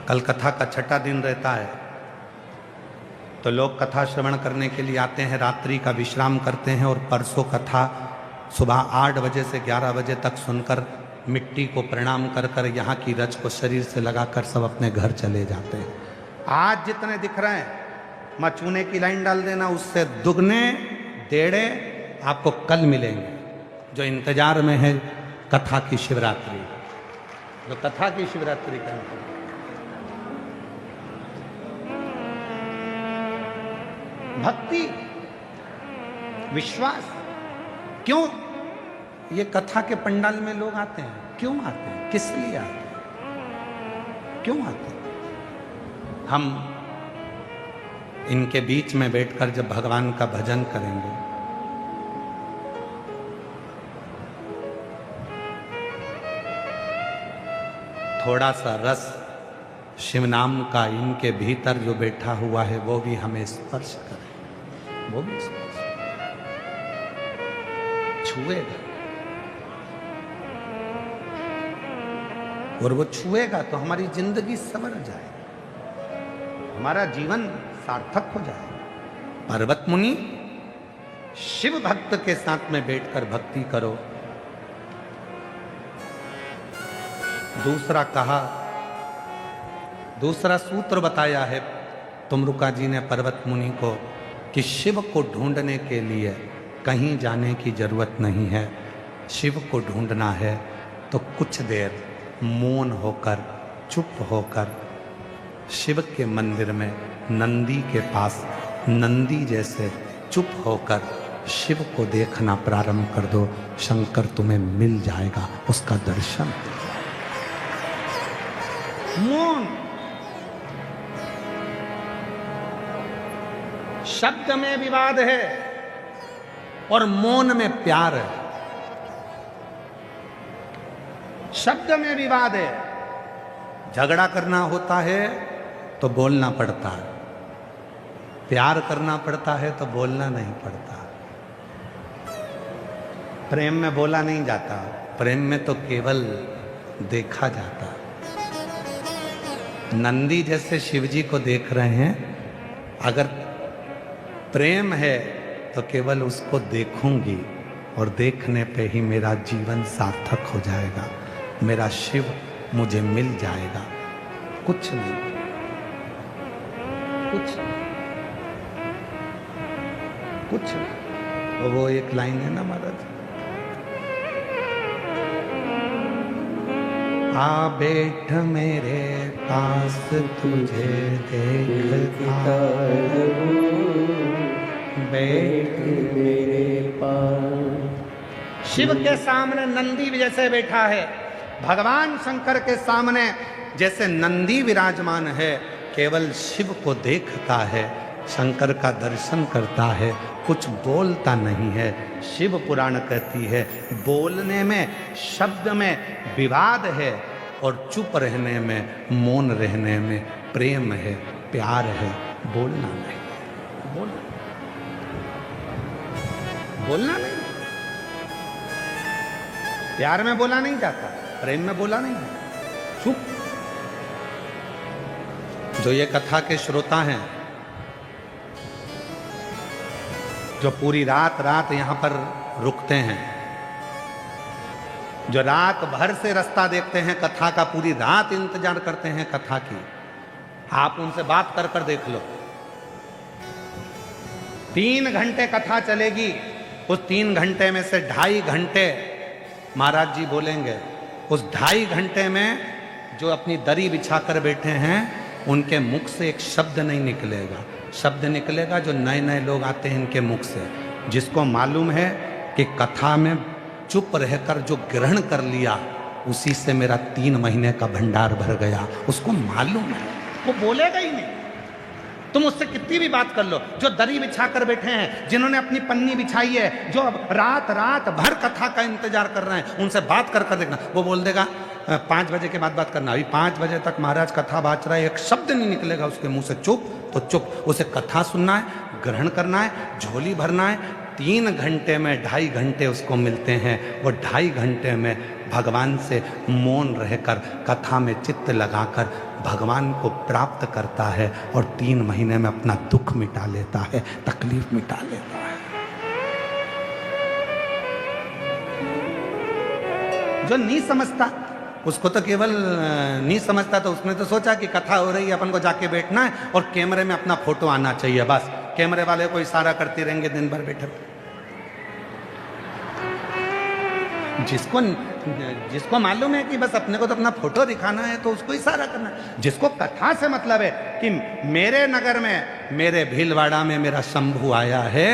कल कथा का छठा दिन रहता है, तो लोग कथा श्रवण करने के लिए आते हैं, रात्रि का विश्राम करते हैं और परसों कथा सुबह 8 बजे से 11 बजे तक सुनकर मिट्टी को प्रणाम कर कर यहाँ की रज को शरीर से लगाकर सब अपने घर चले जाते हैं। आज जितने दिख रहे हैं, मैं चूने की लाइन डाल देना, उससे दुगने 1.5 आपको कल मिलेंगे, जो इंतजार में है कथा की शिवरात्रि, जो कथा की शिवरात्रि का भक्ति विश्वास। क्यों ये कथा के पंडाल में लोग आते हैं, क्यों आते हैं, किस लिए आते हैं, क्यों आते हैं? हम इनके बीच में बैठकर जब भगवान का भजन करेंगे, थोड़ा सा रस शिव नाम का इनके भीतर जो बैठा हुआ है वो भी हमें स्पर्श करे, वो भी स्पर्श छुएगा, और वो छुएगा तो हमारी जिंदगी संवर जाए, हमारा जीवन सार्थक हो जाए। पर्वत मुनि शिव भक्त के साथ में बैठकर भक्ति करो। दूसरा कहा, दूसरा सूत्र बताया है तुमरुका जी ने पर्वत मुनि को कि शिव को ढूंढने के लिए कहीं जाने की जरूरत नहीं है। शिव को ढूंढना है तो कुछ देर मौन होकर, चुप होकर शिव के मंदिर में नंदी के पास नंदी जैसे चुप होकर शिव को देखना प्रारंभ कर दो। शंकर तुम्हें मिल जाएगा, उसका दर्शन। मौन, शब्द में विवाद है और मौन में प्यार है। शब्द में विवाद है, झगड़ा करना होता है तो बोलना पड़ता है, प्यार करना पड़ता है तो बोलना नहीं पड़ता। प्रेम में बोला नहीं जाता, प्रेम में तो केवल देखा जाता। नंदी जैसे शिवजी को देख रहे हैं, अगर प्रेम है तो केवल उसको देखूंगी और देखने पे ही मेरा जीवन सार्थक हो जाएगा, मेरा शिव मुझे मिल जाएगा। कुछ नहीं, कुछ नहीं, कुछ नहीं। वो एक लाइन है ना महाराज, आ बैठ मेरे पास तुझे देखता बैठ मेरे पास। शिव के सामने नंदी जैसे बैठा है, भगवान शंकर के सामने जैसे नंदी विराजमान है, केवल शिव को देखता है, शंकर का दर्शन करता है, कुछ बोलता नहीं है। शिव पुराण कहती है बोलने में, शब्द में विवाद है और चुप रहने में, मौन रहने में प्रेम है, प्यार है, बोलना नहीं। बोलना नहीं, प्यार में बोला नहीं जाता, प्रेम में बोला नहीं जाता, चुप। जो ये कथा के श्रोता हैं, जो पूरी रात रात यहां पर रुकते हैं, जो रात भर से रास्ता देखते हैं कथा का, पूरी रात इंतजार करते हैं कथा की, आप उनसे बात कर कर देख लो। 3 घंटे कथा चलेगी, उस 3 घंटे में से 2.5 घंटे महाराज जी बोलेंगे। उस 2.5 घंटे में जो अपनी दरी बिछा कर बैठे हैं, उनके मुख से एक शब्द नहीं निकलेगा। शब्द निकलेगा जो नए नए लोग आते हैं इनके मुख से, जिसको मालूम है कि कथा में चुप रहकर जो ग्रहण कर लिया, उसी से मेरा 3 महीने का भंडार भर गया, उसको मालूम है, वो बोलेगा ही नहीं। तुम उससे कितनी भी बात कर लो, जो दरी बिछा कर बैठे हैं, जिन्होंने अपनी पन्नी बिछाई है, जो रात रात भर कथा का इंतजार कर रहे हैं, उनसे बात कर कर देखना, वो बोल देगा 5 बजे के बाद बात करना। अभी 5 बजे तक महाराज कथा बाँच रहा है, एक शब्द नहीं निकलेगा उसके मुंह से, चुप तो चुप। उसे कथा सुनना है, ग्रहण करना है, झोली भरना है। 3 घंटे में 2.5 घंटे उसको मिलते हैं। वो 2.5 घंटे में भगवान से मौन रहकर, कथा में चित्त लगाकर भगवान को प्राप्त करता है, और 3 महीने में अपना दुख मिटा लेता है, तकलीफ मिटा लेता है। जो नहीं समझता उसको तो केवल नहीं समझता, तो उसने तो सोचा कि कथा हो रही है, अपन को जाके बैठना है और कैमरे में अपना फोटो आना चाहिए, बस कैमरे वाले को इशारा करते रहेंगे दिन भर बैठे। जिसको मालूम है कि बस अपने को तो अपना फोटो दिखाना है, तो उसको इशारा करना है। जिसको कथा से मतलब है कि मेरे नगर में, मेरे भीलवाड़ा में मेरा शंभू आया है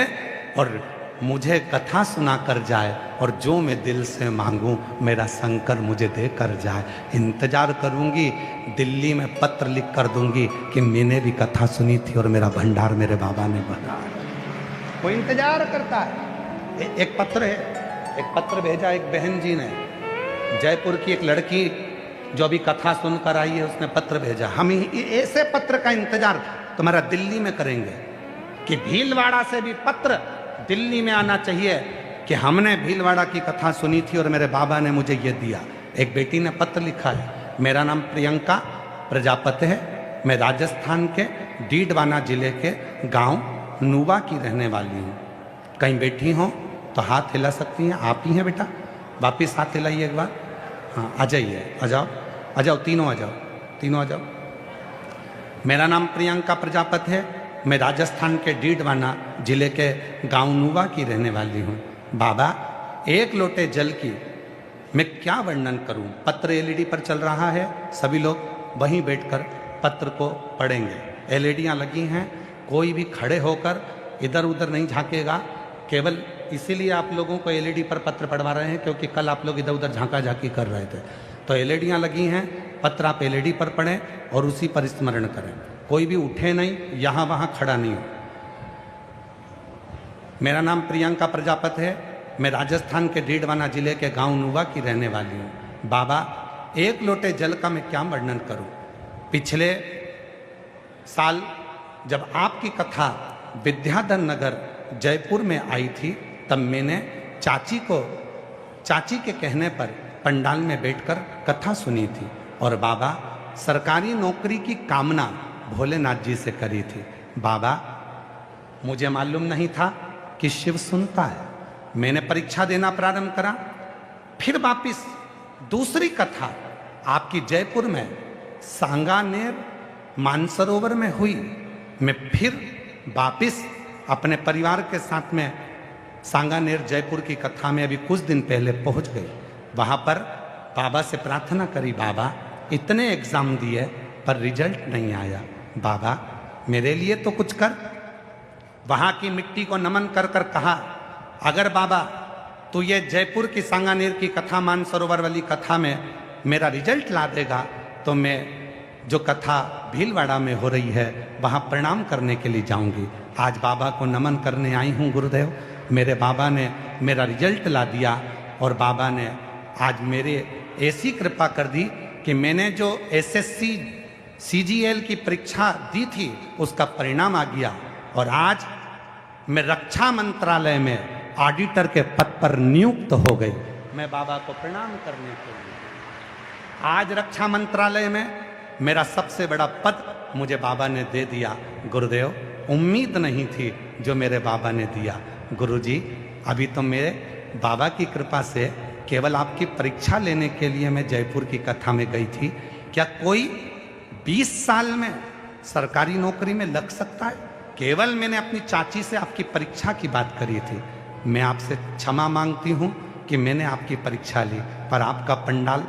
और मुझे कथा सुना कर जाए, और जो मैं दिल से मांगूं मेरा शंकर मुझे दे कर जाए। इंतजार करूंगी, दिल्ली में पत्र लिख कर दूंगी कि मैंने भी कथा सुनी थी और मेरा भंडार मेरे बाबा ने भरा। वो इंतजार करता है। एक पत्र है, एक पत्र भेजा एक बहन जी ने, जयपुर की एक लड़की जो अभी कथा सुनकर आई है, उसने पत्र भेजा। हम ऐसे पत्र का इंतजार तुम्हारा दिल्ली में करेंगे कि भीलवाड़ा से भी पत्र दिल्ली में आना चाहिए कि हमने भीलवाड़ा की कथा सुनी थी और मेरे बाबा ने मुझे ये दिया। एक बेटी ने पत्र लिखा है, मेरा नाम प्रियंका प्रजापति है, मैं राजस्थान के डीडवाना जिले के गांव नुवा की रहने वाली हूँ। कहीं बैठी हो तो हाथ हिला सकती हैं, आप ही हैं बेटा, वापिस हाथ हिलाइए एक बार। हाँ आ जाइए, आ जाओ, आ जाओ, तीनों आ जाओ, तीनों आ जाओ। मेरा नाम प्रियंका प्रजापति है, मैं राजस्थान के डीडवाना जिले के गांव नुवा की रहने वाली हूँ। बाबा, 1 लोटे जल की मैं क्या वर्णन करूँ। पत्र एलईडी पर चल रहा है, सभी लोग वहीं बैठकर पत्र को पढ़ेंगे। एलईडियाँ लगी हैं, कोई भी खड़े होकर इधर उधर नहीं झांकेगा। केवल इसीलिए आप लोगों को एलईडी पर पत्र पढ़वा रहे हैं क्योंकि कल आप लोग इधर उधर झांका झांकी कर रहे थे। तो एलईडियाँ लगी हैं, पत्र आप एलईडी पर पढ़ें और उसी पर स्मरण करें। कोई भी उठे नहीं, यहाँ वहाँ खड़ा नहीं हो। मेरा नाम प्रियंका प्रजापति है, मैं राजस्थान के डीडवाना जिले के गांव नुवा की रहने वाली हूँ। बाबा, 1 लोटे जल का मैं क्या वर्णन करूँ। पिछले साल जब आपकी कथा विद्याधर नगर जयपुर में आई थी, तब मैंने चाची के कहने पर पंडाल में बैठकर कथा सुनी थी। और बाबा, सरकारी नौकरी की कामना भोलेनाथ जी से करी थी। बाबा, मुझे मालूम नहीं था कि शिव सुनता है। मैंने परीक्षा देना प्रारंभ करा, फिर वापिस दूसरी कथा आपकी जयपुर में सांगानेर मानसरोवर में हुई। मैं फिर वापिस अपने परिवार के साथ में सांगानेर जयपुर की कथा में अभी कुछ दिन पहले पहुंच गई। वहां पर बाबा से प्रार्थना करी, बाबा इतने एग्जाम दिए पर रिजल्ट नहीं आया, बाबा मेरे लिए तो कुछ कर। वहां की मिट्टी को नमन कर कर कहा, अगर बाबा तू ये जयपुर की सांगानेर की कथा, मानसरोवर वाली कथा में मेरा रिजल्ट ला देगा तो मैं जो कथा भीलवाड़ा में हो रही है वहां प्रणाम करने के लिए जाऊंगी। आज बाबा को नमन करने आई हूं गुरुदेव, मेरे बाबा ने मेरा रिजल्ट ला दिया और बाबा ने आज मेरे ऐसी कृपा कर दी कि मैंने जो एसएससी सीजीएल की परीक्षा दी थी उसका परिणाम आ गया और आज मैं रक्षा मंत्रालय में ऑडिटर के पद पर नियुक्त हो गई। मैं बाबा को प्रणाम करने के लिए आज रक्षा मंत्रालय में मेरा सबसे बड़ा पद मुझे बाबा ने दे दिया। गुरुदेव उम्मीद नहीं थी जो मेरे बाबा ने दिया। गुरुजी अभी तो मेरे बाबा की कृपा से केवल आपकी परीक्षा लेने के लिए मैं जयपुर की कथा में गई थी। क्या कोई 20 साल में सरकारी नौकरी में लग सकता है? केवल मैंने अपनी चाची से आपकी परीक्षा की बात करी थी। मैं आपसे क्षमा मांगती हूं कि मैंने आपकी परीक्षा ली, पर आपका पंडाल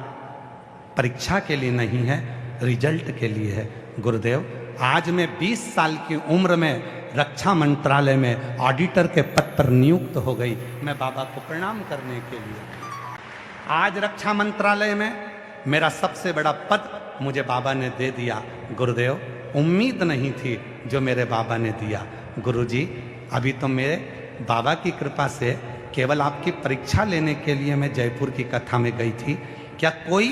परीक्षा के लिए नहीं है, रिजल्ट के लिए है। गुरुदेव आज मैं 20 साल की उम्र में रक्षा मंत्रालय में ऑडिटर के पद पर नियुक्त हो गई। मैं बाबा को प्रणाम करने के लिए आज रक्षा मंत्रालय में मेरा सबसे बड़ा पद मुझे बाबा ने दे दिया। गुरुदेव उम्मीद नहीं थी जो मेरे बाबा ने दिया। गुरुजी अभी तो मेरे बाबा की कृपा से केवल आपकी परीक्षा लेने के लिए मैं जयपुर की कथा में गई थी। क्या कोई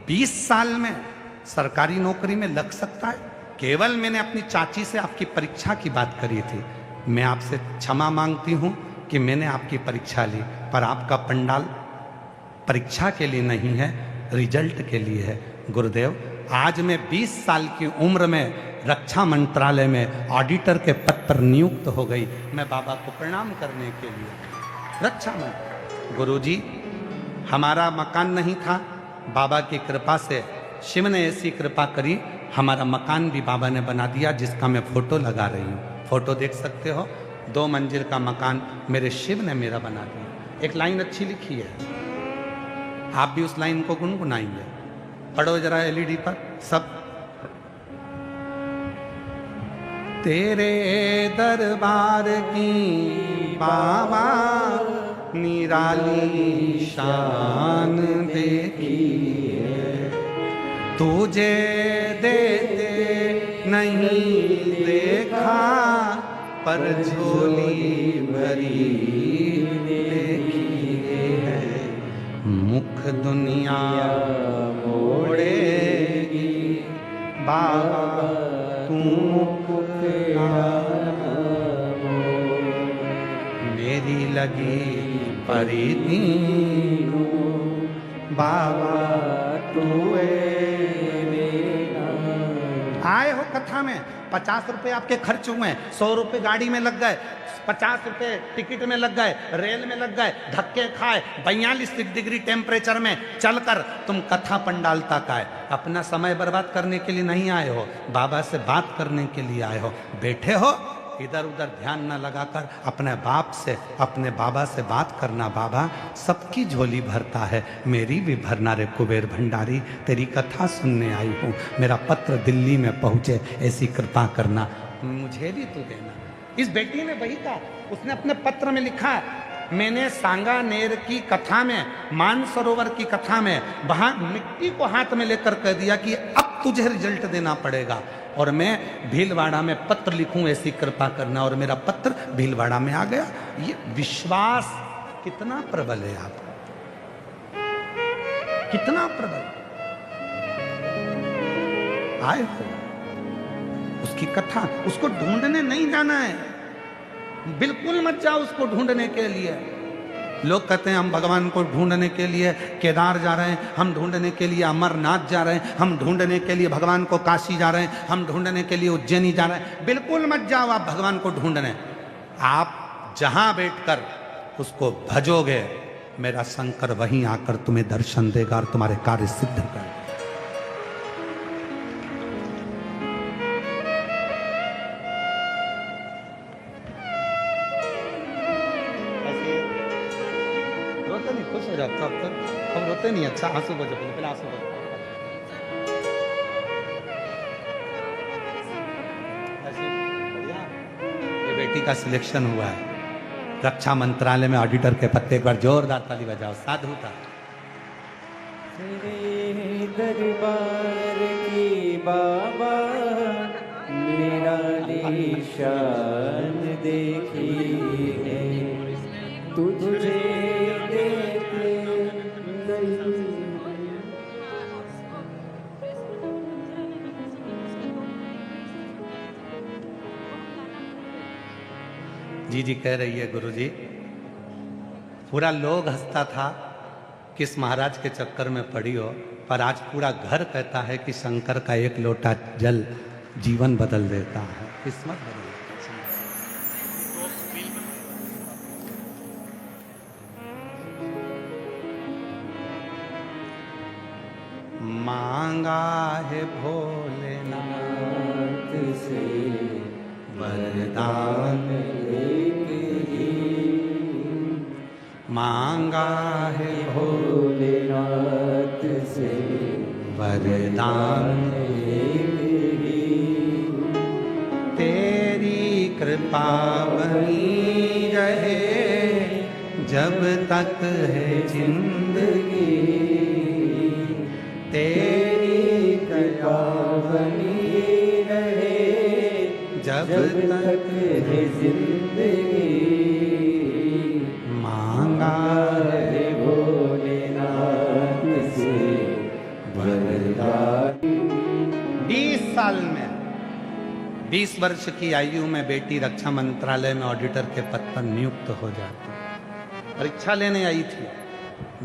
20 साल में सरकारी नौकरी में लग सकता है? केवल मैंने अपनी चाची से आपकी परीक्षा की बात करी थी। मैं आपसे क्षमा मांगती हूं कि मैंने आपकी परीक्षा ली, पर आपका पंडाल परीक्षा के लिए नहीं है, रिजल्ट के लिए है। गुरुदेव आज मैं 20 साल की उम्र में रक्षा मंत्रालय में ऑडिटर के पद पर नियुक्त हो गई। मैं बाबा को प्रणाम करने के लिए रक्षा मंत्री। गुरुजी हमारा मकान नहीं था, बाबा की कृपा से शिव ने ऐसी कृपा करी, हमारा मकान भी बाबा ने बना दिया, जिसका मैं फोटो लगा रही हूँ। फोटो देख सकते हो, 2 मंजिल का मकान मेरे शिव ने मेरा बना दिया। एक लाइन अच्छी लिखी है, आप भी उस लाइन को गुनगुनाएंगे। पढ़ो जरा एलईडी पर सब। तेरे दरबार की बाबा निराली शान देखी है, तुझे देते नहीं देखा पर झोली भरी देखी है। मुख दुनिया मोड़ेगी बाबा तू मुख मेरी लगी परी दीनू बाबा तू आए हो कथा में। 50 रुपए आपके खर्च हुए, 100 रुपए गाड़ी में लग गए, 50 रुपए टिकट में लग गए, रेल में लग गए, धक्के खाए, 42 डिग्री टेम्परेचर में चलकर तुम कथा पंडाल तक आए। अपना समय बर्बाद करने के लिए नहीं आए हो, बाबा से बात करने के लिए आए हो। बैठे हो इधर उधर ध्यान न लगाकर अपने बाप से, अपने बाबा से बात करना। बाबा सबकी झोली भरता है, मेरी भी भरना रे कुबेर भंडारी। तेरी कथा सुनने आई हूँ, मेरा पत्र दिल्ली में पहुँचे, ऐसी कृपा करना, मुझे भी तू देना। इस बेटी ने वही कहा, उसने अपने पत्र में लिखा, मैंने सांगानेर की कथा में, मानसरोवर की कथा में, वहां मिट्टी को हाथ में लेकर कह दिया कि अब तुझे रिजल्ट देना पड़ेगा और मैं भीलवाड़ा में पत्र लिखूं, ऐसी कृपा करना। और मेरा पत्र भीलवाड़ा में आ गया। ये विश्वास कितना प्रबल है आप, कितना प्रबल। आए हो उसकी कथा, उसको ढूंढने नहीं जाना है, बिल्कुल मत जाओ उसको ढूंढने के लिए। लोग कहते हैं हम भगवान को ढूंढने के लिए केदार जा रहे हैं, हम ढूंढने के लिए अमरनाथ जा रहे हैं, हम ढूंढने के लिए भगवान को काशी जा रहे हैं, हम ढूंढने के लिए उज्जैनी जा रहे हैं। बिल्कुल मत जाओ आप भगवान को ढूंढने। आप जहां बैठकर उसको भजोगे, मेरा शंकर वहीं आकर तुम्हें दर्शन देगा और तुम्हारे कार्य सिद्ध करेगा। अच्छा आंसू बचो पहले आंसू बचो। ये बेटी का सिलेक्शन हुआ है रक्षा मंत्रालय में ऑडिटर के पत्ते। एक बार जोरदार ताली बजाओ। साधु था। तेरे दरबार की बाबा मेरा निशान देखी है, तुझे देखे नहीं। जी जी कह रही है गुरुजी, पूरा लोग हंसता था किस महाराज के चक्कर में पड़ी हो, पर आज पूरा घर कहता है कि शंकर का एक लोटा जल जीवन बदल देता है, किस्मत बदल देता है। मांगा है भोलेनाथ से वरदान एक ही, मांगा है भोलेनाथ से वरदान एक ही, तेरी कृपा बनी रहे जब तक है जिंदगी, तेरी कृपा बनी रहे जब तक है जिंदगी। मांगा है भोलेनाथ से वरदान। 20 साल में 20 वर्ष की आयु में बेटी रक्षा मंत्रालय में ऑडिटर के पद पर नियुक्त हो जाती। परीक्षा लेने आई थी।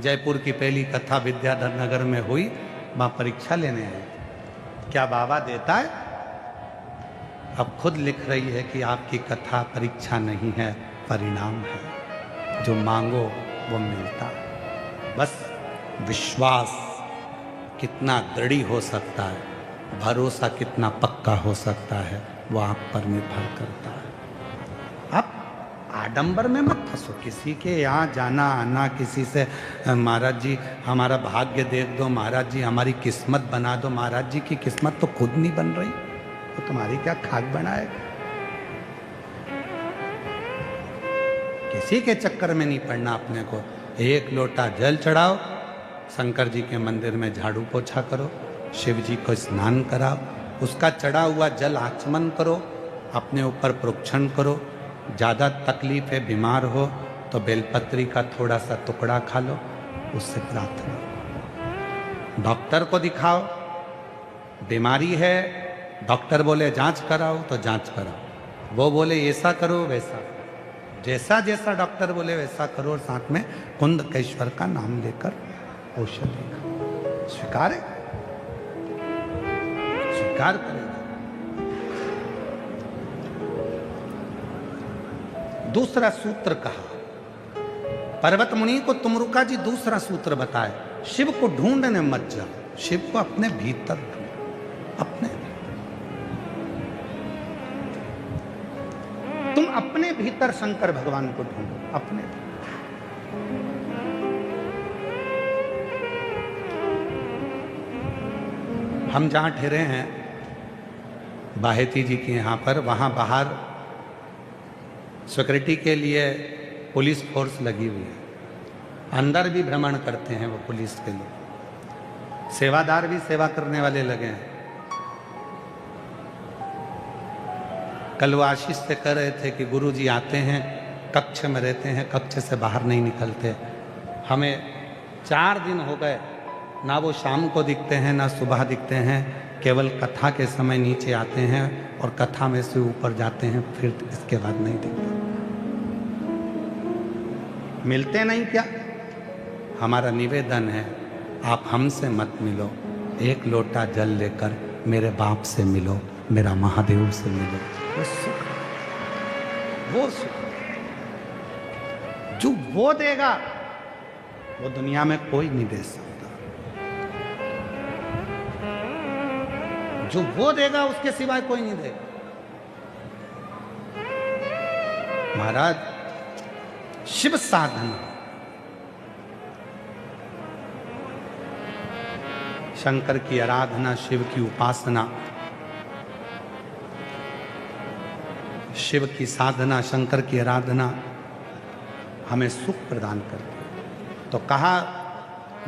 जयपुर की पहली कथा विद्याधर नगर में हुई, वहां परीक्षा लेने आई थी। क्या बाबा देता है? अब खुद लिख रही है कि आपकी कथा परीक्षा नहीं है, परिणाम है। जो मांगो वो मिलता है। बस विश्वास कितना दृढ़ हो सकता है, भरोसा कितना पक्का हो सकता है, वो आप पर निर्भर करता है। आप आडंबर में मत फंसो, किसी के यहाँ जाना आना, किसी से महाराज जी हमारा भाग्य देख दो, महाराज जी हमारी किस्मत बना दो। महाराज जी की किस्मत तो खुद नहीं बन रही, तो तुम्हारी क्या खाक बनाएगा। किसी के चक्कर में नहीं पड़ना अपने को। एक लोटा जल चढ़ाओ, शंकर जी के मंदिर में झाड़ू पोछा करो, शिव जी को स्नान कराओ, उसका चढ़ा हुआ जल आचमन करो, अपने ऊपर प्रोक्षण करो। ज़्यादा तकलीफ है, बीमार हो तो बेलपत्री का थोड़ा सा टुकड़ा खा लो, उससे प्रार्थना। डॉक्टर को दिखाओ, बीमारी है, डॉक्टर बोले जांच कराओ तो जांच कराओ, वो बोले ऐसा करो वैसा, जैसा जैसा डॉक्टर बोले वैसा करो, और साथ में कुंदकेश्वर का नाम लेकर औषधि स्वीकार है, स्वीकार करेगा। दूसरा सूत्र कहा, पर्वत मुनि को तुमरुका जी दूसरा सूत्र बताए, शिव को ढूंढने मत जाओ, शिव को अपने भीतर ढूंढो, अपने तुम अपने भीतर शंकर भगवान को ढूंढो, अपने हम जहां ठहरे हैं बाहेती जी के यहां पर, वहां बाहर सिक्योरिटी के लिए पुलिस फोर्स लगी हुई है, अंदर भी भ्रमण करते हैं वो पुलिस के लोग, सेवादार भी सेवा करने वाले लगे हैं। कल वो आशीष से कह रहे थे कि गुरुजी आते हैं, कक्ष में रहते हैं, कक्ष से बाहर नहीं निकलते। हमें 4 दिन हो गए, ना वो शाम को दिखते हैं ना सुबह दिखते हैं, केवल कथा के समय नीचे आते हैं और कथा में से ऊपर जाते हैं, फिर इसके बाद नहीं दिखते। मिलते नहीं क्या? हमारा निवेदन है, आप हमसे मत मिलो, एक लोटा जल लेकर मेरे बाप से मिलो, मेरा महादेव से मिलो। वो सुख, वो सुख जो वो देगा वो दुनिया में कोई नहीं दे सकता। जो वो देगा उसके सिवाय कोई नहीं देगा। महाराज शिव साधन शंकर की आराधना, शिव की उपासना, शिव की साधना, शंकर की आराधना हमें सुख प्रदान करती है। तो कहा,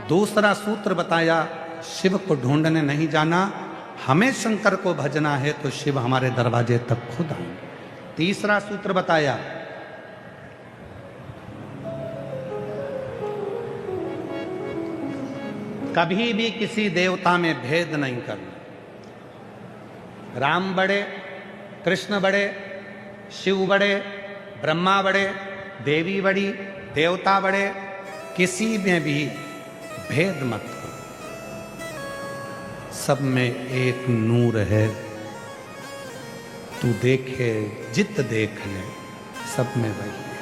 दूसरा सूत्र बताया, शिव को ढूंढने नहीं जाना, हमें शंकर को भजना है तो शिव हमारे दरवाजे तक खुद आएंगे। तीसरा सूत्र बताया, कभी भी किसी देवता में भेद नहीं करना। राम बड़े, कृष्ण बड़े, शिव बड़े, ब्रह्मा बड़े, देवी बड़ी, देवता बड़े, किसी में भी भेद मत करो। सब में एक नूर है, तू देखे जित देख ले, सब में वही है,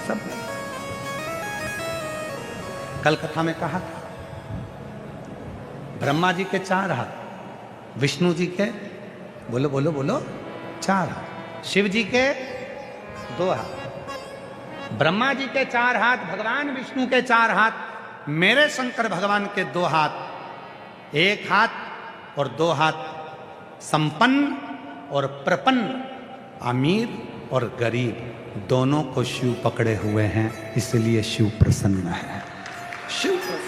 सब में। कल कथा में कहा था, ब्रह्मा जी के 4 हाथ, विष्णु जी के, बोलो बोलो बोलो, 4 हाथ, शिव जी के 2 हाथ। ब्रह्मा जी के 4 हाथ, भगवान विष्णु के 4 हाथ, मेरे शंकर भगवान के 2 हाथ। 1 हाथ और 2 हाथ संपन्न और प्रपन्न, अमीर और गरीब, दोनों को शिव पकड़े हुए हैं, इसलिए शिव प्रसन्न है। शिव प्रसन्न,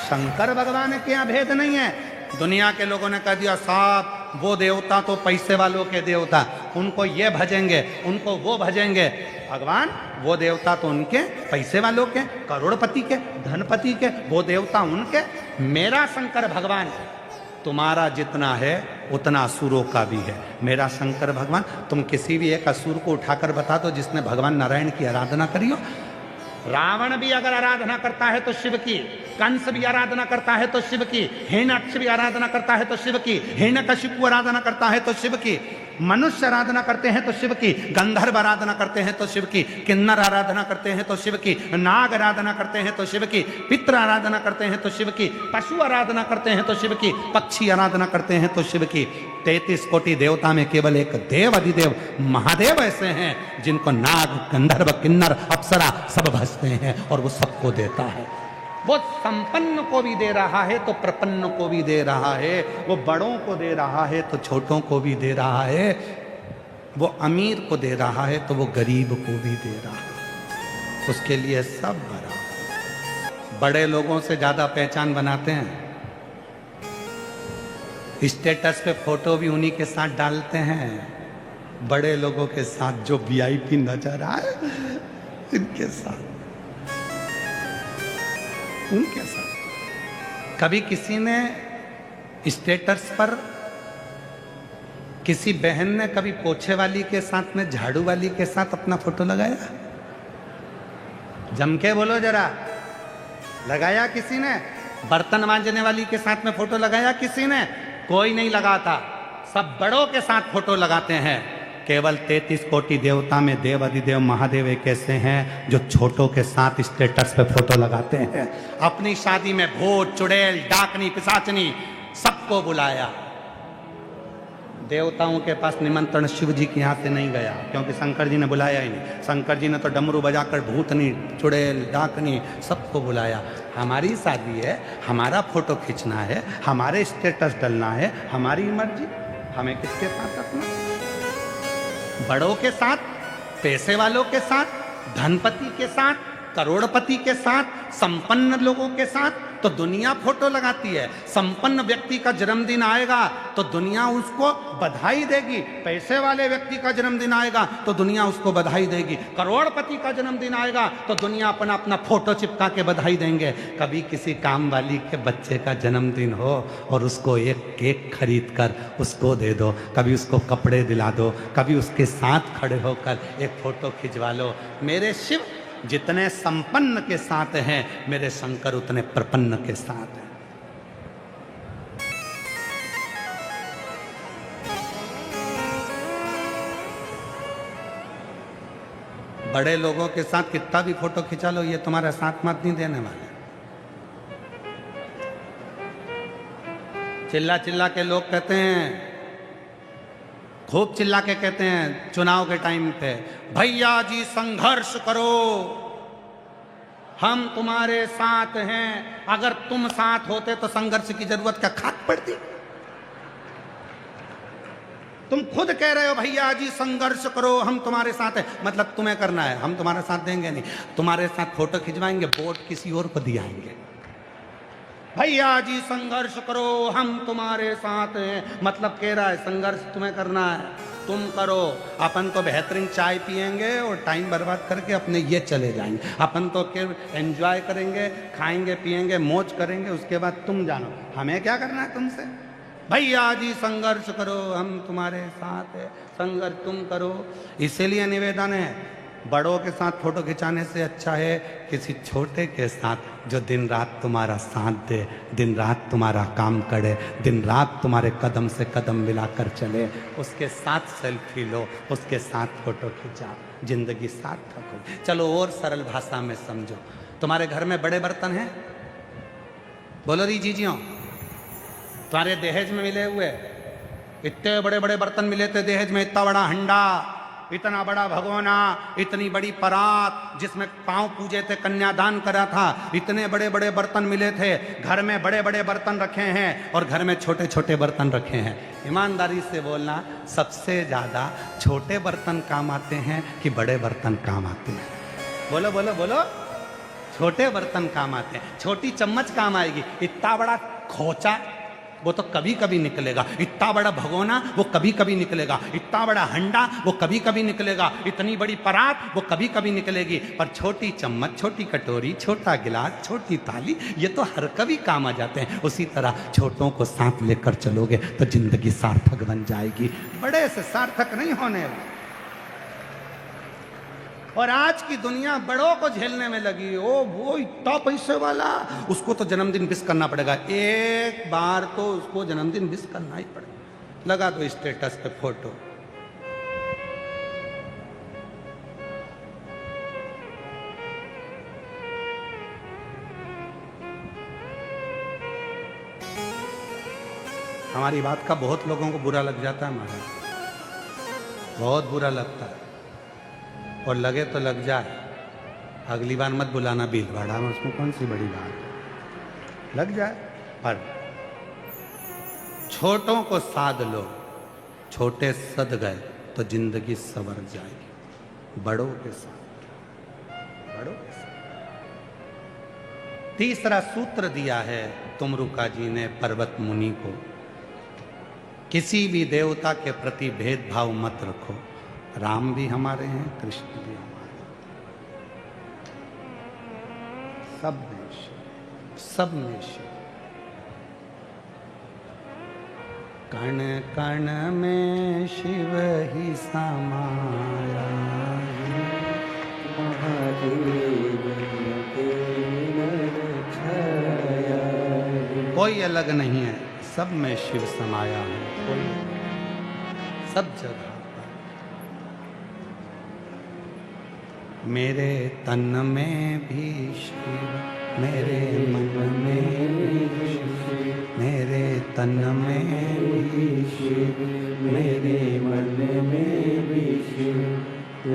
शंकर भगवान के यहाँ भेद नहीं है। दुनिया के लोगों ने कह दिया, साहब वो देवता तो पैसे वालों के देवता, उनको ये भजेंगे, उनको वो भजेंगे। भगवान वो देवता तो उनके पैसे वालों के, करोड़पति के, धनपति के, वो देवता उनके। मेरा शंकर भगवान तुम्हारा जितना है उतना असुरों का भी है। मेरा शंकर भगवान, तुम किसी भी एक असुर को उठाकर बता दो जिसने भगवान नारायण की आराधना करी हो। रावण भी अगर आराधना करता है तो शिव की, कंस भी आराधना करता है तो शिव की, हिरण्यक्ष भी आराधना करता है तो शिव की, हिरण्यकशिपु आराधना करता है तो शिव की, मनुष्य आराधना करते हैं तो शिव की, गंधर्व आराधना करते हैं तो शिव की, किन्नर आराधना करते हैं तो शिव की, नाग आराधना करते हैं तो शिव की, पितृ आराधना करते हैं तो शिव की, पशु आराधना करते हैं तो शिव की, पक्षी आराधना करते हैं तो शिव की। 33 कोटि देवता में केवल एक देव अधिदेव महादेव ऐसे हैं जिनको नाग, गंधर्व, किन्नर, अप्सरा सब भजते हैं और वो सबको देता है। वो संपन्न को भी दे रहा है तो प्रपन्न को भी दे रहा है, वो बड़ों को दे रहा है तो छोटों को भी दे रहा है, वो अमीर को दे रहा है तो वो गरीब को भी दे रहा है। उसके लिए सब बराबर। बड़े लोगों से ज्यादा पहचान बनाते हैं, स्टेटस पे फोटो भी उन्हीं के साथ डालते हैं। बड़े लोगों के साथ जो वीआईपी नजर आए, इनके साथ, उनके साथ। कभी किसी ने स्टेटस पर, किसी बहन ने कभी पोछे वाली के साथ में, झाड़ू वाली के साथ अपना फोटो लगाया? जम के बोलो जरा, लगाया किसी ने? बर्तन मांजने वाली के साथ में फोटो लगाया किसी ने? कोई नहीं लगाता। सब बड़ों के साथ फोटो लगाते हैं। केवल 33 कोटि देवता में देव अधिदेव महादेव एक ऐसे हैं जो छोटों के साथ स्टेटस पे फोटो लगाते हैं। अपनी शादी में भूत, चुड़ैल, डाकनी, पिशाचनी सबको बुलाया। देवताओं के पास निमंत्रण शिव जी के यहाँ से नहीं गया, क्योंकि शंकर जी ने बुलाया ही नहीं। शंकर जी ने तो डमरू बजाकर भूतनी, चुड़ैल, डाकनी सबको बुलाया। हमारी शादी है, हमारा फोटो खींचना है, हमारे स्टेटस डलना है, हमारी मर्जी, हमें किसके साथ रखना? बड़ों के साथ, पैसे वालों के साथ, धनपति के साथ, करोड़पति के साथ, संपन्न लोगों के साथ तो दुनिया फोटो लगाती है। संपन्न व्यक्ति का जन्मदिन आएगा तो दुनिया उसको बधाई देगी। पैसे वाले व्यक्ति का जन्मदिन आएगा तो दुनिया उसको बधाई देगी। करोड़पति का जन्मदिन आएगा तो दुनिया अपना अपना फोटो चिपका के बधाई देंगे। कभी किसी काम वाली के बच्चे का जन्मदिन हो और उसको एक केक खरीद कर उसको दे दो, कभी उसको कपड़े दिला दो, कभी उसके साथ खड़े होकर एक फोटो खिंचवा लो। मेरे शिव जितने संपन्न के साथ हैं, मेरे शंकर उतने प्रपन्न के साथ हैं। बड़े लोगों के साथ कितना भी फोटो खिंचा लो, ये तुम्हारा साथ मत नहीं देने वाले। चिल्ला चिल्ला के लोग कहते हैं, खूब चिल्ला के कहते हैं चुनाव के टाइम पे, भैया जी संघर्ष करो, हम तुम्हारे साथ हैं। अगर तुम साथ होते तो संघर्ष की जरूरत क्या खाक पड़ती? तुम खुद कह रहे हो भैया जी संघर्ष करो, हम तुम्हारे साथ हैं, मतलब तुम्हें करना है, हम तुम्हारे साथ देंगे नहीं। तुम्हारे साथ फोटो खिंचवाएंगे, वोट किसी और को दियाएंगे। भैया जी संघर्ष करो, हम तुम्हारे साथ हैं, मतलब कह रहा है संघर्ष तुम्हें करना है, तुम करो। अपन तो बेहतरीन चाय पिएंगे और टाइम बर्बाद करके अपने ये चले जाएंगे। अपन तो एंजॉय करेंगे, खाएंगे पिएंगे, मौज करेंगे, उसके बाद तुम जानो। हमें क्या करना है तुमसे? भैया जी संघर्ष करो, हम तुम्हारे साथ है, संघर्ष तुम करो। इसीलिए निवेदन है, बड़ों के साथ फोटो खिंचाने से अच्छा है किसी छोटे के साथ जो दिन रात तुम्हारा साथ दे, दिन रात तुम्हारा काम करे, दिन रात तुम्हारे कदम से कदम मिलाकर चले, उसके साथ सेल्फी लो, उसके साथ फोटो खिंचाओ, जिंदगी सार्थक हो। चलो और सरल भाषा में समझो, तुम्हारे घर में बड़े बर्तन हैं? बोलो री जीजियों, तुम्हारे दहेज में मिले हुए इतने बड़े बड़े बर्तन मिले थे दहेज में, इतना बड़ा हंडा, इतना बड़ा भगोना, इतनी बड़ी परात जिसमें पांव पूजे थे, कन्यादान करा था, इतने बड़े बड़े बर्तन मिले थे। घर में बड़े बड़े बर्तन रखे हैं और घर में छोटे छोटे बर्तन रखे हैं। ईमानदारी से बोलना, सबसे ज़्यादा छोटे बर्तन काम आते हैं कि बड़े बर्तन काम आते हैं? बोलो बोलो बोलो। छोटे बर्तन काम आते हैं। छोटी चम्मच काम आएगी, इतना बड़ा खोचा वो तो कभी कभी निकलेगा, इतना बड़ा भगोना वो कभी कभी निकलेगा, इतना बड़ा हंडा वो कभी कभी निकलेगा, इतनी बड़ी परात वो कभी कभी निकलेगी, पर छोटी चम्मच, छोटी कटोरी, छोटा गिलास, छोटी थाली, ये तो हर कभी काम आ जाते हैं। उसी तरह छोटों को साथ लेकर चलोगे तो जिंदगी सार्थक बन जाएगी, बड़े से सार्थक नहीं होने। और आज की दुनिया बड़ों को झेलने में लगी। ओ वो इतना पैसे वाला, उसको तो जन्मदिन विश करना पड़ेगा, एक बार तो उसको जन्मदिन विश करना ही पड़ेगा। लगा दो स्टेटस पे फोटो। हमारी बात का बहुत लोगों को बुरा लग जाता है महाराज, बहुत बुरा लगता है। और लगे तो लग जाए, अगली बार मत बुलाना भीलवाड़ा में, उसमें कौन सी बड़ी बात है, लग जाए। पर छोटों को साध लो, छोटे सद गए तो जिंदगी संवर जाएगी। बड़ों के साथ, बड़ों के साथ। तीसरा सूत्र दिया है तुमरुका जी ने पर्वत मुनि को, किसी भी देवता के प्रति भेदभाव मत रखो। राम भी हमारे हैं, कृष्ण भी हमारे, सब में शिव, सब में शिव। कण कण में शिव ही समाया, महादेव कोई अलग नहीं है, सब में शिव समाया है, कोई सब जगह। मेरे तन में भी शिव, मेरे मन में भी शिव, मेरे तन में भी शिव, मेरे मन में भी शिव।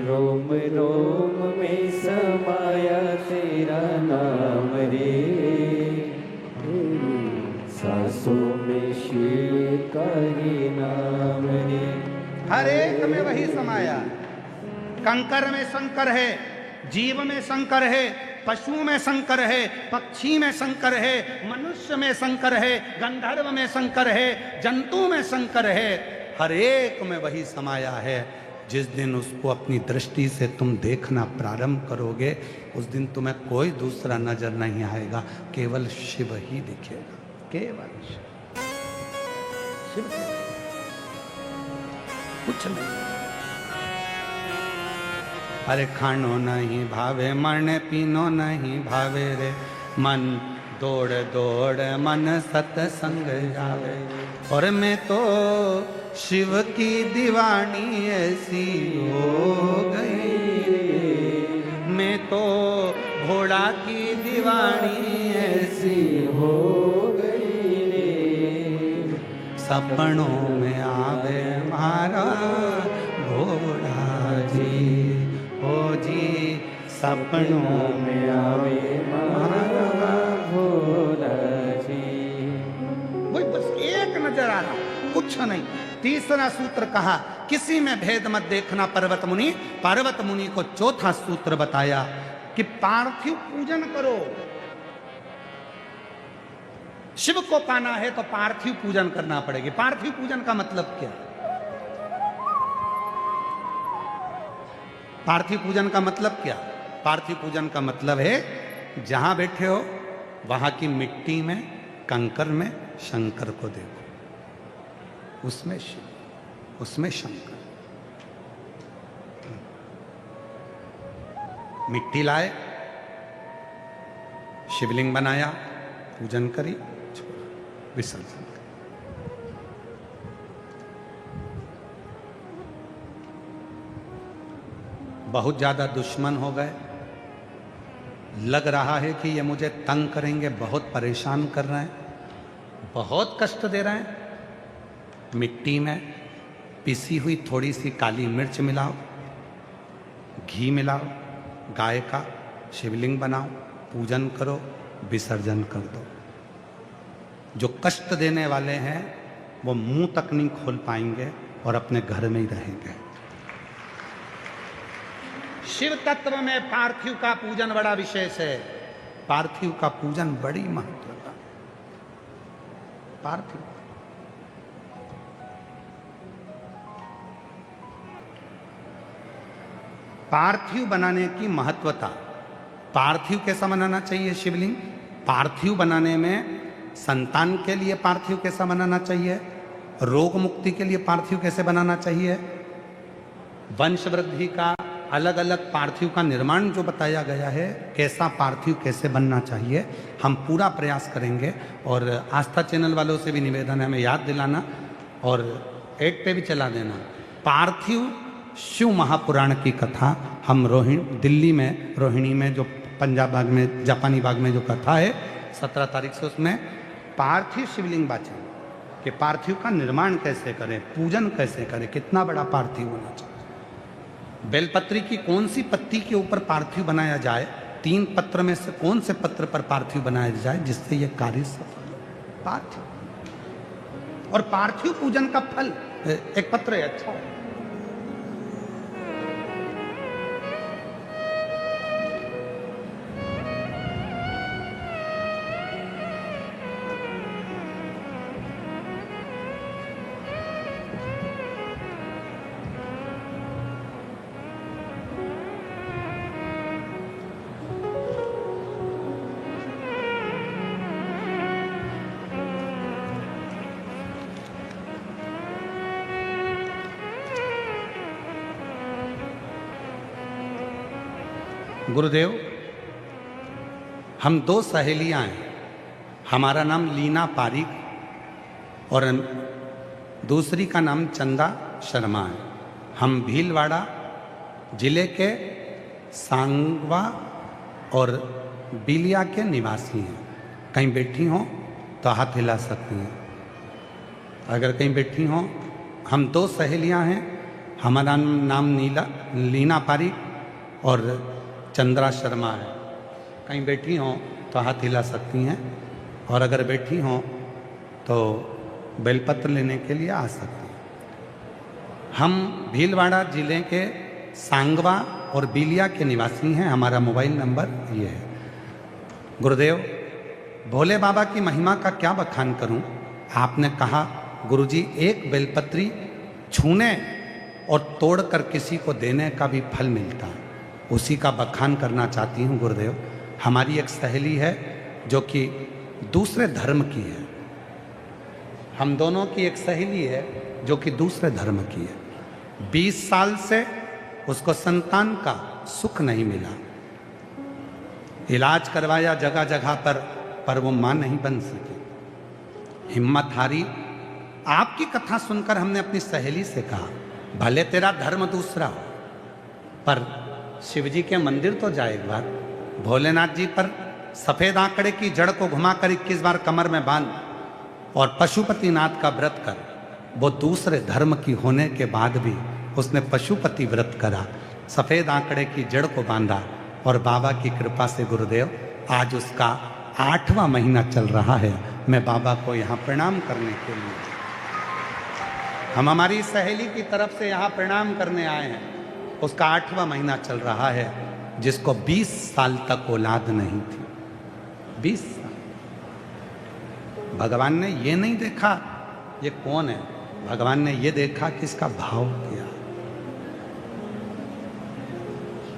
रोम रोम में समाया तेरा नाम रे, सांसों में शिव का ही नाम रे। हर एक में वही समाया। कंकर में शंकर है, जीव में शंकर है, पशु में शंकर है, पक्षी में शंकर है, मनुष्य में शंकर है, गंधर्व में शंकर है, जंतु में शंकर है। हर एक में वही समाया है। जिस दिन उसको अपनी दृष्टि से तुम देखना प्रारंभ करोगे, उस दिन तुम्हें कोई दूसरा नजर नहीं आएगा, केवल शिव ही दिखेगा, केवल शिव, कुछ नहीं। अरे खानो नहीं भावे, मरने पीनो नहीं भावे रे, मन दौड़ दौड़ मन सत्संग जावे। और मैं तो शिव की दीवानी ऐसी हो गई, मैं तो घोड़ा की दीवानी ऐसी हो गई रे। सपनों में आवे मारा घोड़ा जी, ओ जी सपनों में आवे मारा भोला जी। वही बस एक नजर आ रहा, कुछ नहीं। तीसरा सूत्र कहा किसी में भेद मत देखना पर्वत मुनि। पर्वत मुनि को चौथा सूत्र बताया कि पार्थिव पूजन करो। शिव को पाना है तो पार्थिव पूजन करना पड़ेगी। पार्थिव पूजन का मतलब क्या? पार्थिव पूजन का मतलब क्या? पार्थिव पूजन का मतलब है जहां बैठे हो वहां की मिट्टी में, कंकर में शंकर को देखो, उसमें शिव, उसमें शंकर। मिट्टी लाए, शिवलिंग बनाया, पूजन करी, विसर्जन करी। बहुत ज्यादा दुश्मन हो गए, लग रहा है कि ये मुझे तंग करेंगे, बहुत परेशान कर रहे हैं, बहुत कष्ट दे रहे हैं। मिट्टी में पिसी हुई थोड़ी सी काली मिर्च मिलाओ, घी मिलाओ, गाय का शिवलिंग बनाओ, पूजन करो, विसर्जन कर दो। जो कष्ट देने वाले हैं वो मुंह तक नहीं खोल पाएंगे और अपने घर में ही रहेंगे। शिव तत्व में पार्थिव का पूजन बड़ा विशेष है। पार्थिव का पूजन बड़ी महत्वता। पार्थिव पार्थिव बनाने की महत्वता। पार्थिव कैसा बनाना चाहिए शिवलिंग? पार्थिव बनाने में संतान के लिए पार्थिव कैसा बनाना चाहिए? रोग मुक्ति के लिए पार्थिव कैसे बनाना चाहिए? वंश वृद्धि का अलग अलग पार्थिव का निर्माण जो बताया गया है, कैसा पार्थिव कैसे बनना चाहिए, हम पूरा प्रयास करेंगे। और आस्था चैनल वालों से भी निवेदन है हमें याद दिलाना और एड पे भी चला देना। पार्थिव शिव महापुराण की कथा हम दिल्ली में रोहिणी में जो पंजाब बाग में, जापानी बाग में जो कथा है 17 तारीख से, उसमें पार्थिव शिवलिंग बाचे कि पार्थिव का निर्माण कैसे करें, पूजन कैसे करें, कितना बड़ा पार्थिव होना चाहिए। बेलपत्री की कौन सी पत्ती के ऊपर पार्थिव बनाया जाए, 3 पत्र में से कौन से पत्र पर पार्थिव बनाया जाए जिससे यह कार्य सफल हो? पार्थिव। और पार्थिव पूजन का फल एक पत्र है, अच्छा है। गुरुदेव, हम 2 सहेलियां हैं। हमारा नाम लीना पारिक और दूसरी का नाम चंदा शर्मा है। हम भीलवाड़ा जिले के सांगवा और बिलिया के निवासी हैं। कहीं बैठी हों तो हाथ हिला सकती हैं अगर कहीं बैठी हों। हम 2 सहेलियां हैं। हमारा नाम लीना पारिक और चंद्रा शर्मा है। कहीं बैठी हों तो हाथ हिला सकती हैं और अगर बैठी हों तो बेलपत्र लेने के लिए आ सकती हैं। हम भीलवाड़ा जिले के सांगवा और बिलिया के निवासी हैं। हमारा मोबाइल नंबर ये है। गुरुदेव, भोले बाबा की महिमा का क्या बखान करूं? आपने कहा गुरुजी, एक बेलपत्री छूने और तोड़कर किसी को देने का भी फल मिलता है, उसी का बखान करना चाहती हूँ गुरुदेव। हमारी एक सहेली है जो कि दूसरे धर्म की है। हम दोनों की एक सहेली है जो कि दूसरे धर्म की है। 20 साल से उसको संतान का सुख नहीं मिला। इलाज करवाया जगह जगह पर वो मां नहीं बन सकी। हिम्मत हारी। आपकी कथा सुनकर हमने अपनी सहेली से कहा, भले तेरा धर्म दूसरा हो पर शिवजी के मंदिर तो जाए एक बार। भोलेनाथ जी पर सफेद आंकड़े की जड़ को घुमाकर 21 बार कमर में बांध और पशुपतिनाथ का व्रत कर। वो दूसरे धर्म की होने के बाद भी उसने पशुपति व्रत करा, सफेद आंकड़े की जड़ को बांधा और बाबा की कृपा से गुरुदेव आज उसका 8वां महीना चल रहा है। मैं बाबा को यहाँ प्रणाम करने के लिए, हम हमारी सहेली की तरफ से यहाँ प्रणाम करने आए हैं। उसका 8वां महीना चल रहा है, जिसको 20 साल तक औलाद नहीं थी। 20 साल। भगवान ने ये नहीं देखा ये कौन है, भगवान ने ये देखा कि इसका भाव क्या,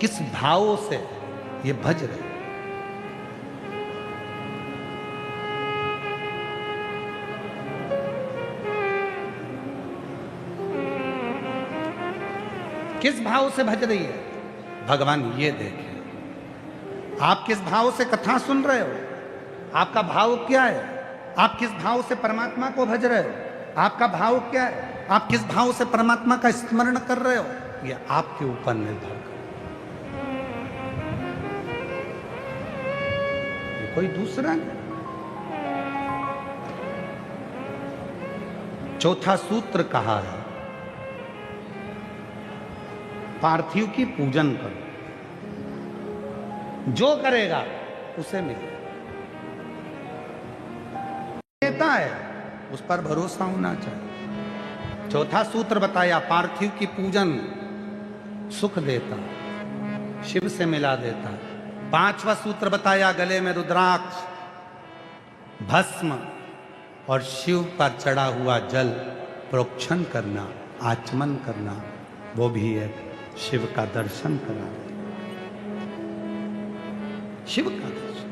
किस भाव से ये भज रहे। किस भाव से भज रही है, भगवान ये देखे। आप किस भाव से कथा सुन रहे हो, आपका भाव क्या है, आप किस भाव से परमात्मा को भज रहे हो, आपका भाव क्या है, आप किस भाव से परमात्मा का स्मरण कर रहे हो, ये आपके ऊपर निर्भर कर, ये कोई दूसरा नहीं। चौथा सूत्र कहा है, पार्थिव की पूजन करो, जो करेगा उसे मिलेगा। देता है उस पर भरोसा होना चाहिए। चौथा सूत्र बताया, पार्थिव की पूजन सुख देता, शिव से मिला देता। 5वां सूत्र बताया, गले में रुद्राक्ष, भस्म और शिव पर चढ़ा हुआ जल प्रोक्षण करना, आचमन करना, वो भी एक शिव का दर्शन करा, शिव का दर्शन।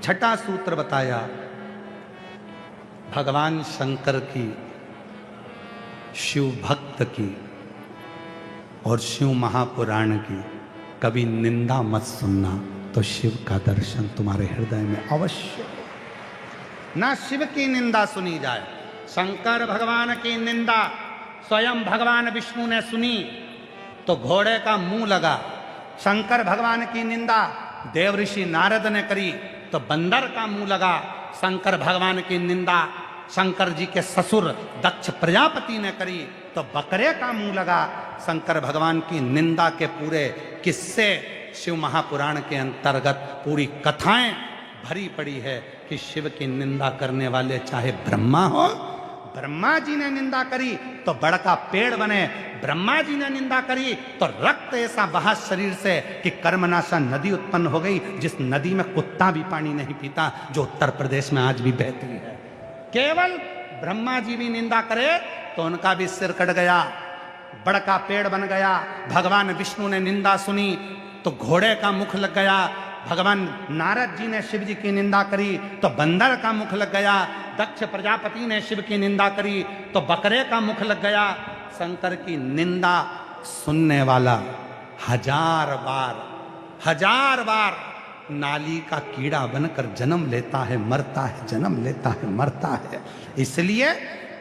6ठा सूत्र बताया, भगवान शंकर की, शिव भक्त की और शिव महापुराण की कभी निंदा मत सुनना, तो शिव का दर्शन तुम्हारे हृदय में अवश्य। ना शिव की निंदा सुनी जाए। शंकर भगवान की निंदा स्वयं भगवान विष्णु ने सुनी तो घोड़े का मुंह लगा। शंकर भगवान की निंदा देव ऋषि नारद ने करी तो बंदर का मुंह लगा। शंकर भगवान की निंदा शंकर जी के ससुर दक्ष प्रजापति ने करी तो बकरे का मुंह लगा। शंकर भगवान की निंदा के पूरे किस्से शिव महापुराण के अंतर्गत पूरी कथाएं भरी पड़ी है कि शिव की निंदा करने वाले चाहे ब्रह्मा हो, ब्रह्मा जी ने निंदा करी तो बड़का पेड़ बने, ब्रह्मा जी ने निंदा करी तो रक्त ऐसा बहा शरीर से कि कर्मनाशा नदी उत्पन्न हो गई, जिस नदी में कुत्ता भी पानी नहीं पीता, जो उत्तर प्रदेश में आज भी बहती है। केवल ब्रह्मा जी भी निंदा करे तो उनका भी सिर कट गया, बड़का पेड़ बन गया। भगवान विष्णु ने निंदा सुनी तो घोड़े का मुख लग गया। भगवान नारद जी ने शिव जी की निंदा करी तो बंदर का मुख लग गया। दक्ष प्रजापति ने शिव की निंदा करी तो बकरे का मुख लग गया। शंकर की निंदा सुनने वाला 1000 बार नाली का कीड़ा बनकर जन्म लेता है, मरता है, जन्म लेता है, मरता है। इसलिए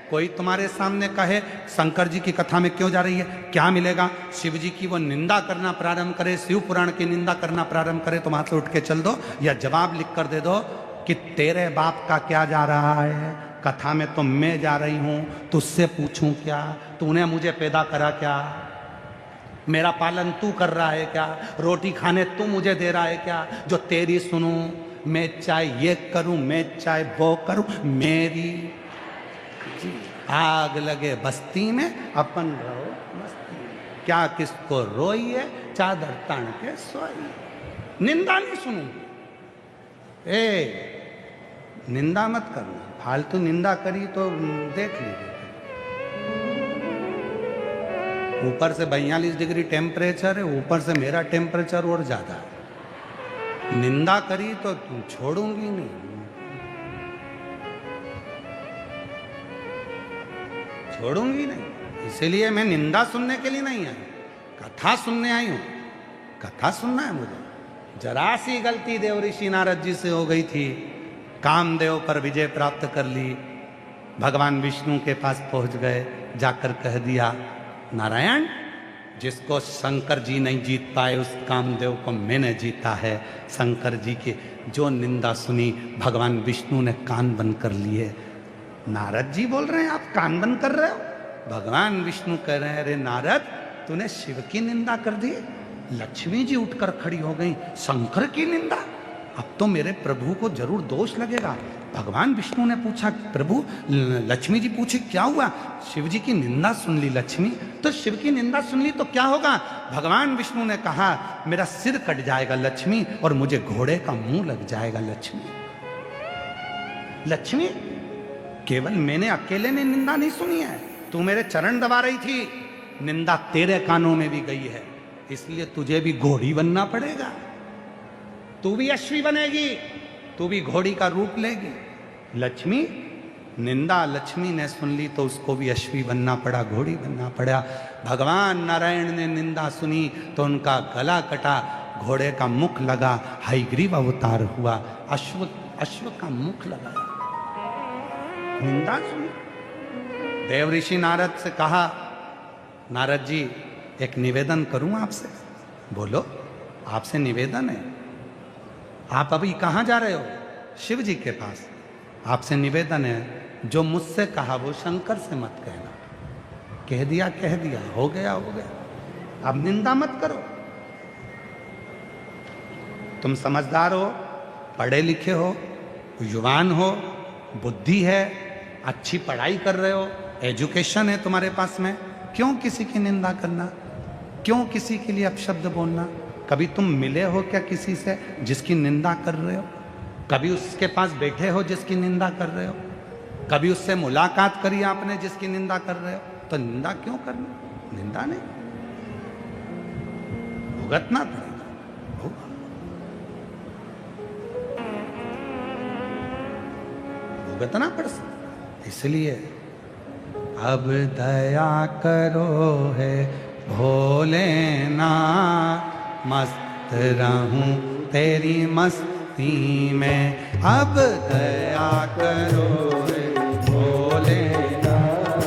कोई तुम्हारे सामने कहे शंकर जी की कथा में क्यों जा रही है, क्या मिलेगा, शिव जी की वो निंदा करना प्रारंभ करे, शिव पुराण की निंदा करना प्रारंभ करे, तो वहां से उठ के चल दो या जवाब लिख कर दे दो कि तेरे बाप का क्या जा रहा है, कथा में तो मैं जा रही हूं, तुझसे पूछूं क्या, तूने मुझे पैदा करा क्या, मेरा पालन तू कर रहा है क्या, रोटी खाने तू मुझे दे रहा है क्या, जो तेरी सुनूं, मैं चाहे ये करूं, मैं चाहे वो करूं, मेरी आग लगे बस्ती में, अपन रहो मस्ती में, क्या किसको रोई है, चादर तान के सोई, निंदा नहीं सुनूंगी। निंदा मत करना, फालतू निंदा करी तो देख लीजिए। ऊपर से 42 डिग्री टेम्परेचर है, ऊपर से मेरा टेम्परेचर और ज्यादा है। निंदा करी तो छोड़ूंगी नहीं, छोड़ूंगी नहीं। इसीलिए मैं निंदा सुनने के लिए नहीं आई, कथा सुनने आई हूं। कथा सुनना है मुझे। जरा सी गलती देव ऋषि नारद जी से हो गई थी, कामदेव पर विजय प्राप्त कर ली, भगवान विष्णु के पास पहुंच गए, जाकर कह दिया नारायण, जिसको शंकर जी नहीं जीत पाए उस कामदेव को मैंने जीता है। शंकर जी की जो निंदा सुनी भगवान विष्णु ने कान बंद कर लिए। नारद जी बोल रहे हैं आप कान बंद कर रहे हो, भगवान विष्णु कह रहे हैं अरे नारद, तूने शिव की निंदा कर दी, लक्ष्मी जी उठकर खड़ी हो गई, शंकर की निंदा। अब तो मेरे प्रभु को जरूर दोष लगेगा। भगवान विष्णु ने पूछा, प्रभु, लक्ष्मी जी पूछी क्या हुआ? शिव जी की निंदा सुन ली लक्ष्मी, तो शिव की निंदा सुन ली तो क्या होगा? भगवान विष्णु ने कहा, मेरा सिर कट जाएगा लक्ष्मी, और मुझे घोड़े का मुंह लग जाएगा लक्ष्मी। लक्ष्मी, केवल मैंने अकेले ने निंदा नहीं सुनी है, तू मेरे चरण दबा रही थी, निंदा तेरे कानों में भी गई है, इसलिए तुझे भी घोड़ी बनना पड़ेगा। तू भी अश्वी बनेगी, तू भी घोड़ी का रूप लेगी। लक्ष्मी, निंदा लक्ष्मी ने सुन ली तो उसको भी अश्वी बनना पड़ा, घोड़ी बनना पड़ा। भगवान नारायण ने निंदा सुनी तो उनका गला कटा, घोड़े का मुख लगा, हयग्रीव अवतार हुआ, अश्व का मुख लगा। निंदा सुनी। देव ऋषि नारद से कहा, नारद जी एक निवेदन करूं आपसे? बोलो, आपसे निवेदन है। आप अभी कहाँ जा रहे हो? शिव जी के पास। आपसे निवेदन है, जो मुझसे कहा वो शंकर से मत कहना। कह दिया, हो गया, हो गया। अब निंदा मत करो। तुम समझदार हो, पढ़े लिखे हो, युवान हो, बुद्धि है, अच्छी पढ़ाई कर रहे हो, एजुकेशन है तुम्हारे पास में, क्यों किसी की निंदा करना? क्यों किसी के लिए अपशब्द बोलना? कभी तुम मिले हो क्या किसी से जिसकी निंदा कर रहे हो? कभी उसके पास बैठे हो जिसकी निंदा कर रहे हो? कभी उससे मुलाकात करी आपने जिसकी निंदा कर रहे हो? तो निंदा क्यों करना? निंदा नहीं, भुगतना पड़ेगा। भुगतना पड़ सकता। इसलिए अब दया करो है भोलेनाथ, मस्त रहूं तेरी मस्ती में। अब दया करो रे भोलेनाथ,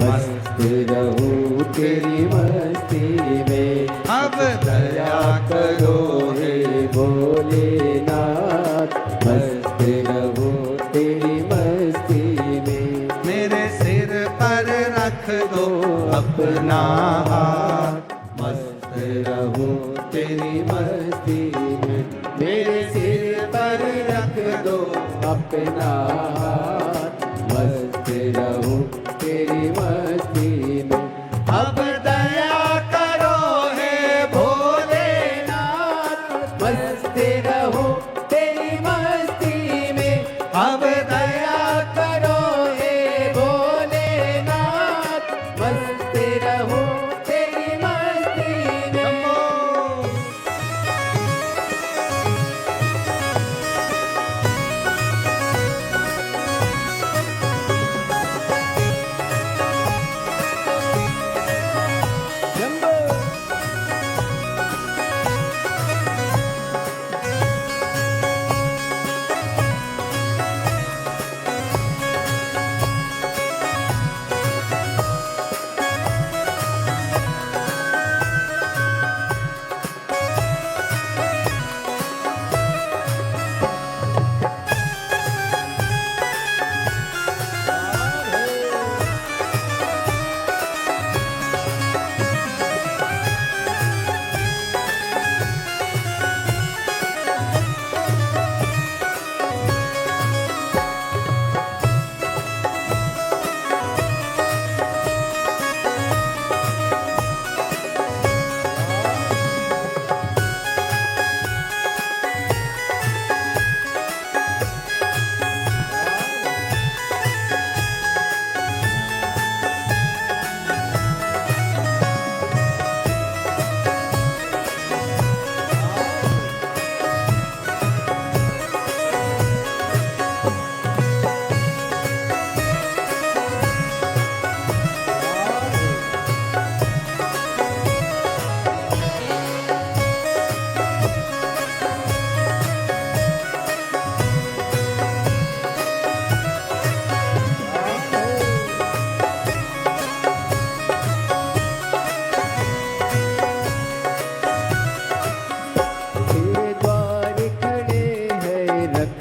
मस्त रहूं तेरी मस्ती में। अब दया करो रे भोलेनाथ, मस्त रहूं तेरी मस्ती में। मेरे सिर पर रख दो अपना हाथ, मस्त रहूं तेरी मस्ती में। मेरे सिर पर रख दो अपना हाथ, मस्त रहूं तेरी मस्ती में। अब दया करो हे भोलेनाथ, मस्त रहूं तेरी मस्ती में। अब दया करो हे भोलेनाथ, मस्त रहूं तेरी मस्ती में।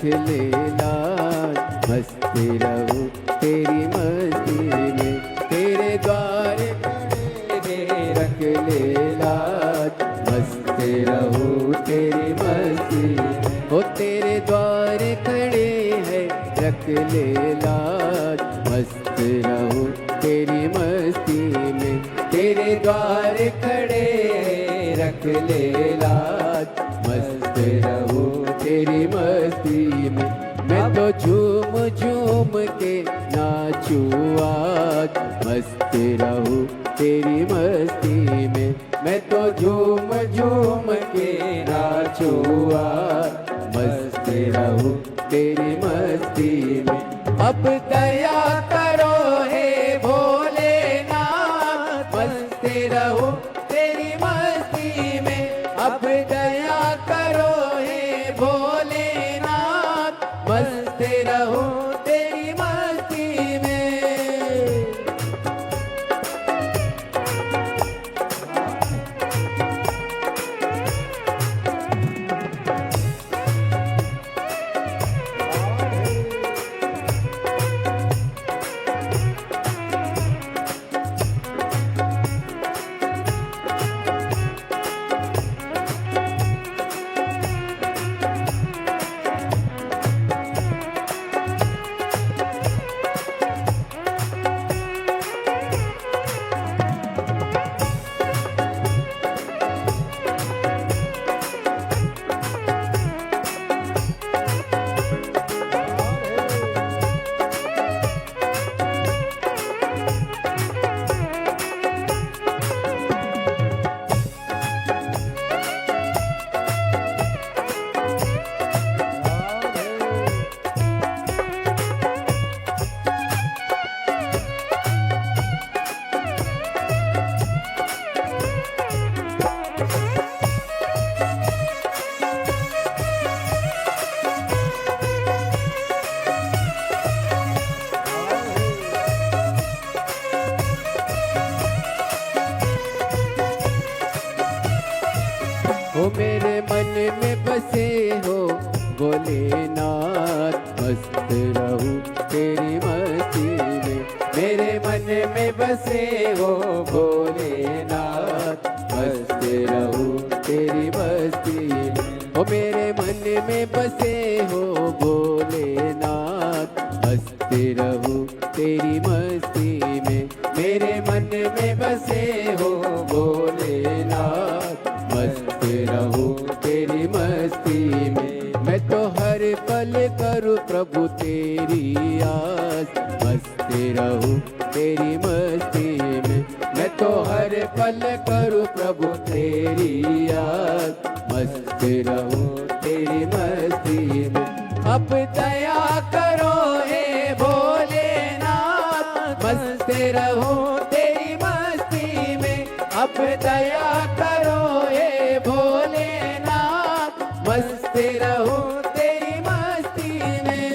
लेना, मस्त रहूं तेरी मस्ती में। तेरे द्वार रख लेना, मस्त रख ले लाज, मस्त रहूं तेरी मस्ती में। तेरे द्वार खड़े रख ले लाज, मस्त रहूं तेरी मस्ती में। मैं तो झूम झूम के नाचूं आज, मस्त रहूं तेरी मस्ती में। मैं तो झूम झूम के नाचूं आज, मस्त रहूं तेरी मस्ती में। अब दया करो हे भोलेनाथ, मस्त रहूं तेरी मस्ती में। अब दया करो हे भोलेनाथ, मस्त रहूं तेरी मस्ती में। हो मेरे मन में बसे हो भोलेनाथ, मस्त रहूं तेरी मस्ती में। मेरे मन में बसे हो भोलेनाथ, मस्त रहूं तेरी मस्ती में। हो मेरे मन में बसे हो भोलेनाथ, मस्त रहूं तेरी मस्ती में। मेरे मन में बसे हो भोलेनाथ, मस्त रहूं तेरी मस्ती में। मैं तो हर पल करूं प्रभु तेरी आस, मस्त रहूं तेरी मस्ती में। मैं तो हर पल करूं प्रभु तेरी आस, मस्त रहूं तेरी मस्ती में। अब दया करो हे भोलेनाथ, मस्त रहूं तेरी मस्ती में। अब दया करो हे भोलेनाथ, मस्त रहूं तेरी मस्ती में।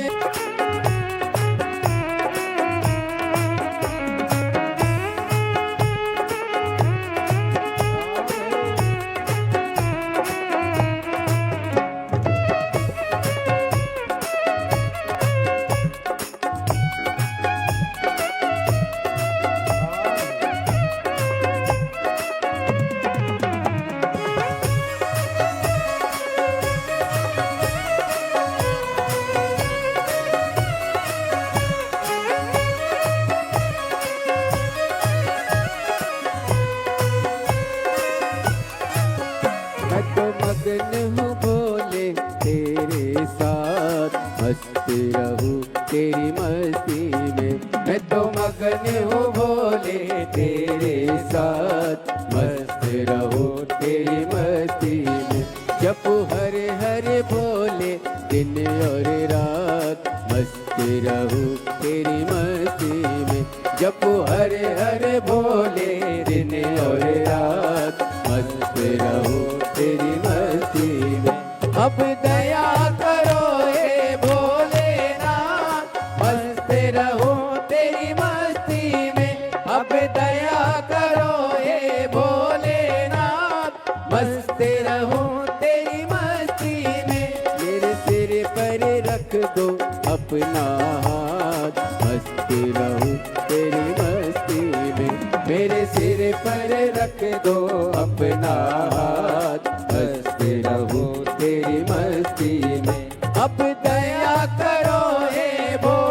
मैं तो मगन हूँ भोले तेरे साथ, मस्त रहूं तेरी मस्ती में। मैं तो मगन हूँ भोले तेरे साथ, मस्त रहूं तेरी मस्ती में। जप हरे हरे भोले दिन और रात, मस्त रहूं तेरी मस्ती में। जप हरे हरे भोले दिन और रात, मस्त रहूं तेरी मस्ती में। अब दया करो हे भोलेनाथ, मस्त रहूं तेरी मस्ती में। अब दया करो हे भोलेनाथ, मस्त रहूं तेरी मस्ती में। मेरे सिर पर रख दो अपना हाथ, मस्त रहूं तेरी मस्ती में। मेरे सिर पर रख दो अपना हाथ, मस्त रहूं तेरी मस्ती में। अब दया करो हे भोलेनाथ,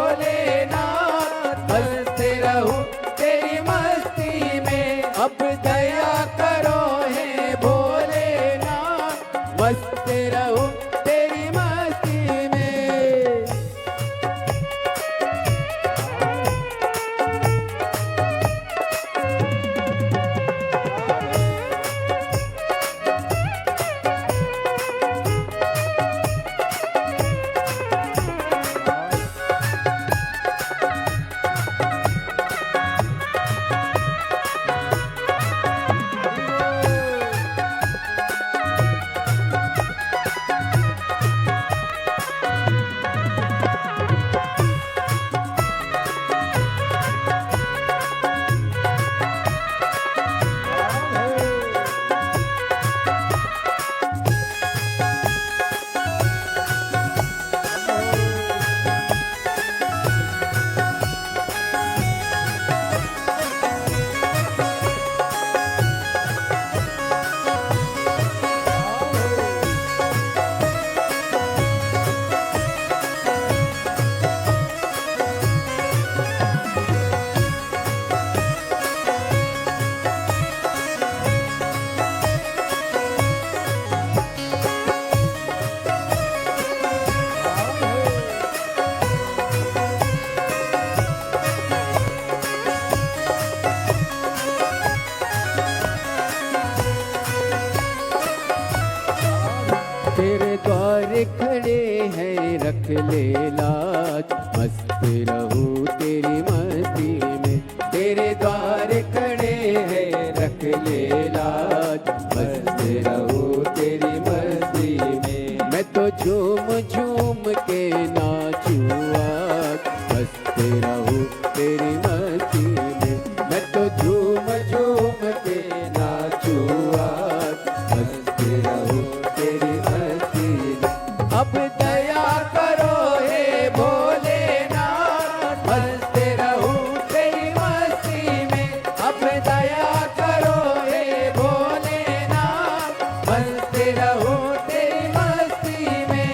रख ले लाज, मस्त रहूं तेरी मस्ती में। तेरे द्वार खड़े हैं रख ले लाज, मस्त रहूं तेरी मस्ती में। मैं तो झूम झूम के नाचूं आज, मस्त रहूं तेरी मस्ती में। मैं तो झूम झूम के नाचूं आज, मस्त रहूं तेरी मस्ती में। अब दया करो हे भोलेनाथ, मस्त रहूं तेरी मस्ती में। अब दया करो हे भोलेनाथ, मस्त रहूं तेरी मस्ती में।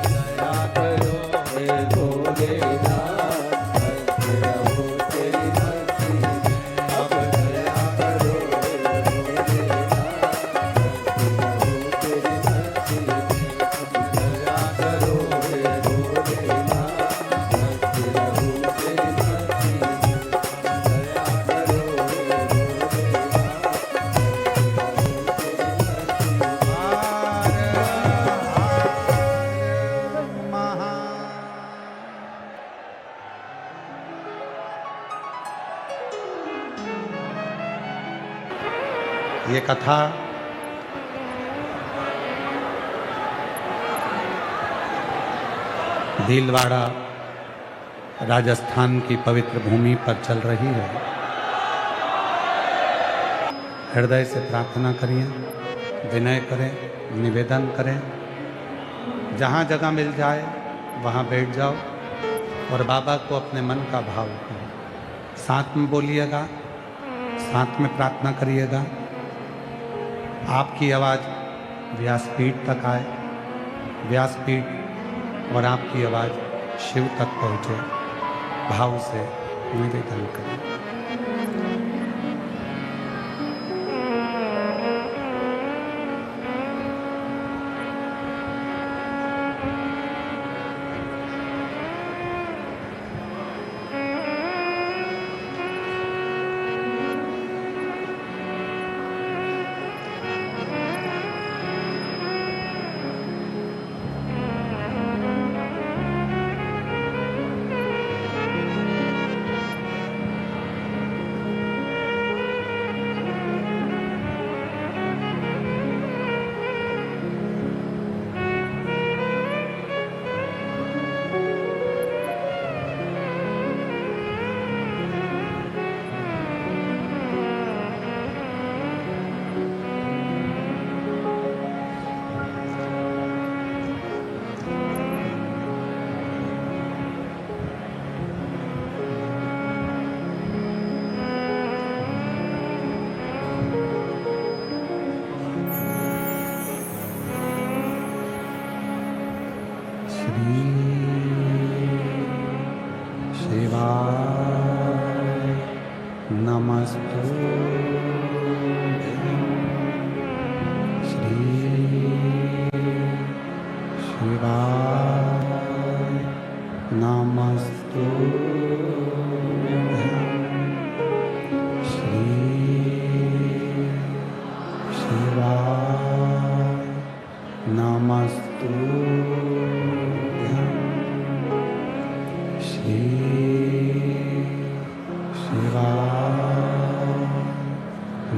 दया करो हे भोलेनाथ, मस्त रहूं तेरी मस्ती में। अब दया करो हे भोलेनाथ, मस्त रहूं तेरी मस्ती में। अब दया करो हे भोलेनाथ, मस्त रहूं तेरी मस्ती में। दया करो ये कथा भीलवाड़ा राजस्थान की पवित्र भूमि पर चल रही है। हृदय से प्रार्थना करिए, विनय करें, निवेदन करें। जहाँ जगह मिल जाए वहाँ बैठ जाओ और बाबा को अपने मन का भाव करो। साथ में बोलिएगा, साथ में प्रार्थना करिएगा। आपकी आवाज़ व्यासपीठ तक आए, व्यासपीठ और आपकी आवाज़ शिव तक पहुँचे। भाव से निवेदन करें। शिवाय नमस्तुभ्यं। श्री शिवाय नमस्तुभ्यं। श्री शिवाय नमस्तुभ्यं। श्री शिवाय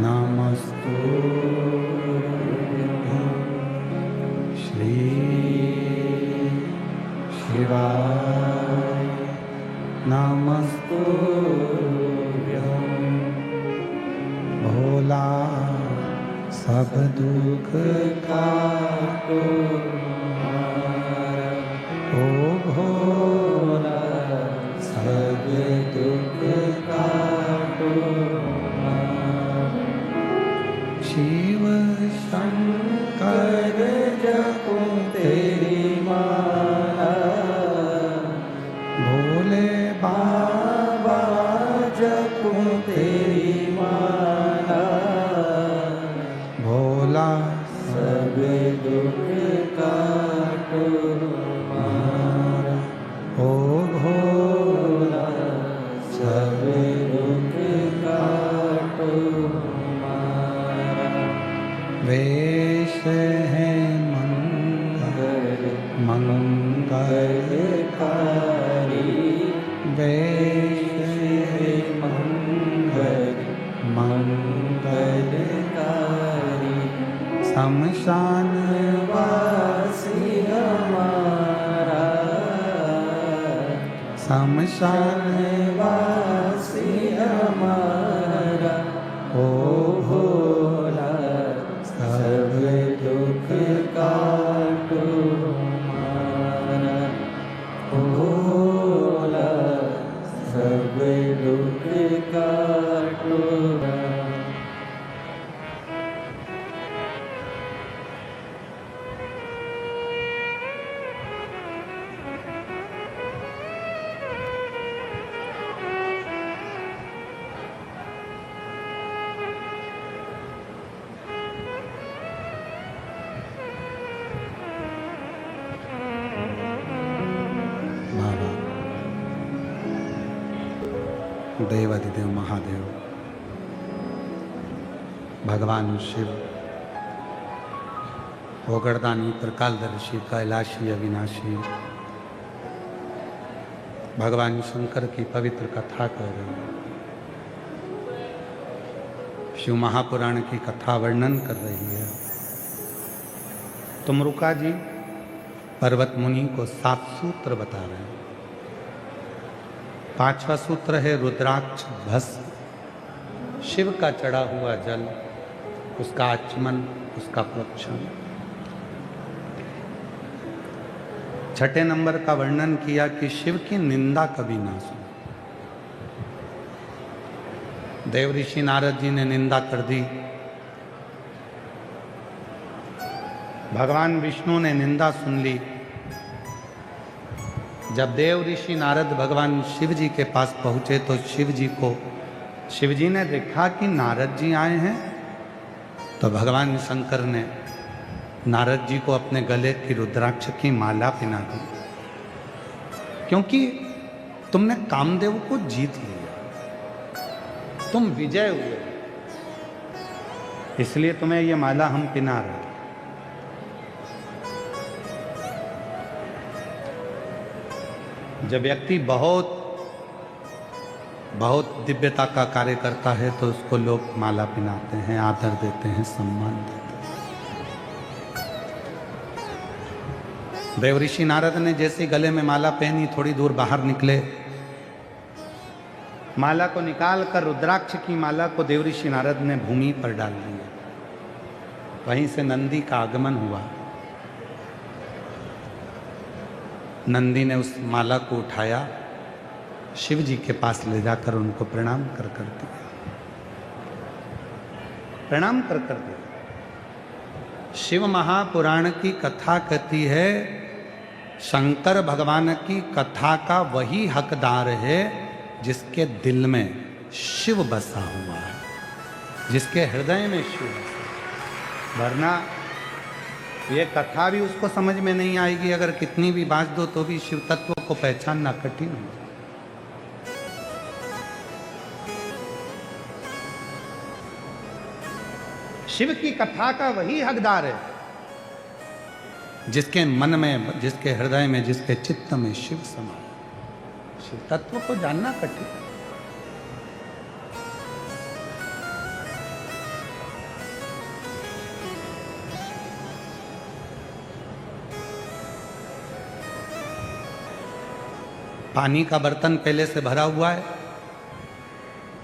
नमस्तुभ्यं। श्री शिवाय नमस्तुभ्यं। भोला सब दुख काटो हमारा, ओ भोला सब दुख काटो हमारा। शिव शंकर जपो तेरी माला, भोले बाबा जपो तेरी माला। भोला सब दुख काटो हमारा, ओ भोला सब दुख काटो हमारा। वेश शमशान वासी हमारा, शमशान वासी हमारा, ओ भोला सब दुख काटो हमारा, ओ भोला सब दुख काटो। देवाधिदेव महादेव भगवान शिव, ओगरदानी, त्रिकालदर्शी, कैलाशी, अविनाशी, भगवान शंकर की पवित्र कथा कर रहे हैं। शिव महापुराण की कथा वर्णन कर रही है। तुमरुका जी पर्वत मुनि को 7 सूत्र बता रहे हैं। 5वां सूत्र है रुद्राक्ष भस्म, शिव का चढ़ा हुआ जल, उसका आचमन, उसका प्रोक्षण। 6ठे नंबर का वर्णन किया कि शिव की निंदा कभी ना सुनो। देव ऋषि नारद जी ने निंदा कर दी, भगवान विष्णु ने निंदा सुन ली। जब देव ऋषि नारद भगवान शिव जी के पास पहुंचे तो शिव जी ने देखा कि नारद जी आए हैं, तो भगवान शंकर ने नारद जी को अपने गले की रुद्राक्ष की माला पहना दी, क्योंकि तुमने कामदेव को जीत लिया, तुम विजय हुए, इसलिए तुम्हें ये माला हम पहना रहे हैं। जब व्यक्ति बहुत दिव्यता का कार्य करता है तो उसको लोग माला पहनाते हैं, आदर देते हैं, सम्मान देते हैं। देव ऋषि नारद ने जैसे गले में माला पहनी, थोड़ी दूर बाहर निकले, माला को निकाल कर रुद्राक्ष की माला को देव ऋषि नारद ने भूमि पर डाल दिया। वहीं से नंदी का आगमन हुआ। नंदी ने उस माला को उठाया, शिव जी के पास ले जाकर उनको प्रणाम कर दिया, प्रणाम कर दिया। शिव महापुराण की कथा कहती है, शंकर भगवान की कथा का वही हकदार है जिसके दिल में शिव बसा हुआ है, जिसके हृदय में शिव बसा। वरना ये कथा भी उसको समझ में नहीं आएगी, अगर कितनी भी बात दो तो भी शिव तत्व को पहचानना कठिन है। शिव की कथा का वही हकदार है जिसके मन में, जिसके हृदय में, जिसके चित्त में शिव समा। शिव तत्व को जानना कठिन है। पानी का बर्तन पहले से भरा हुआ है,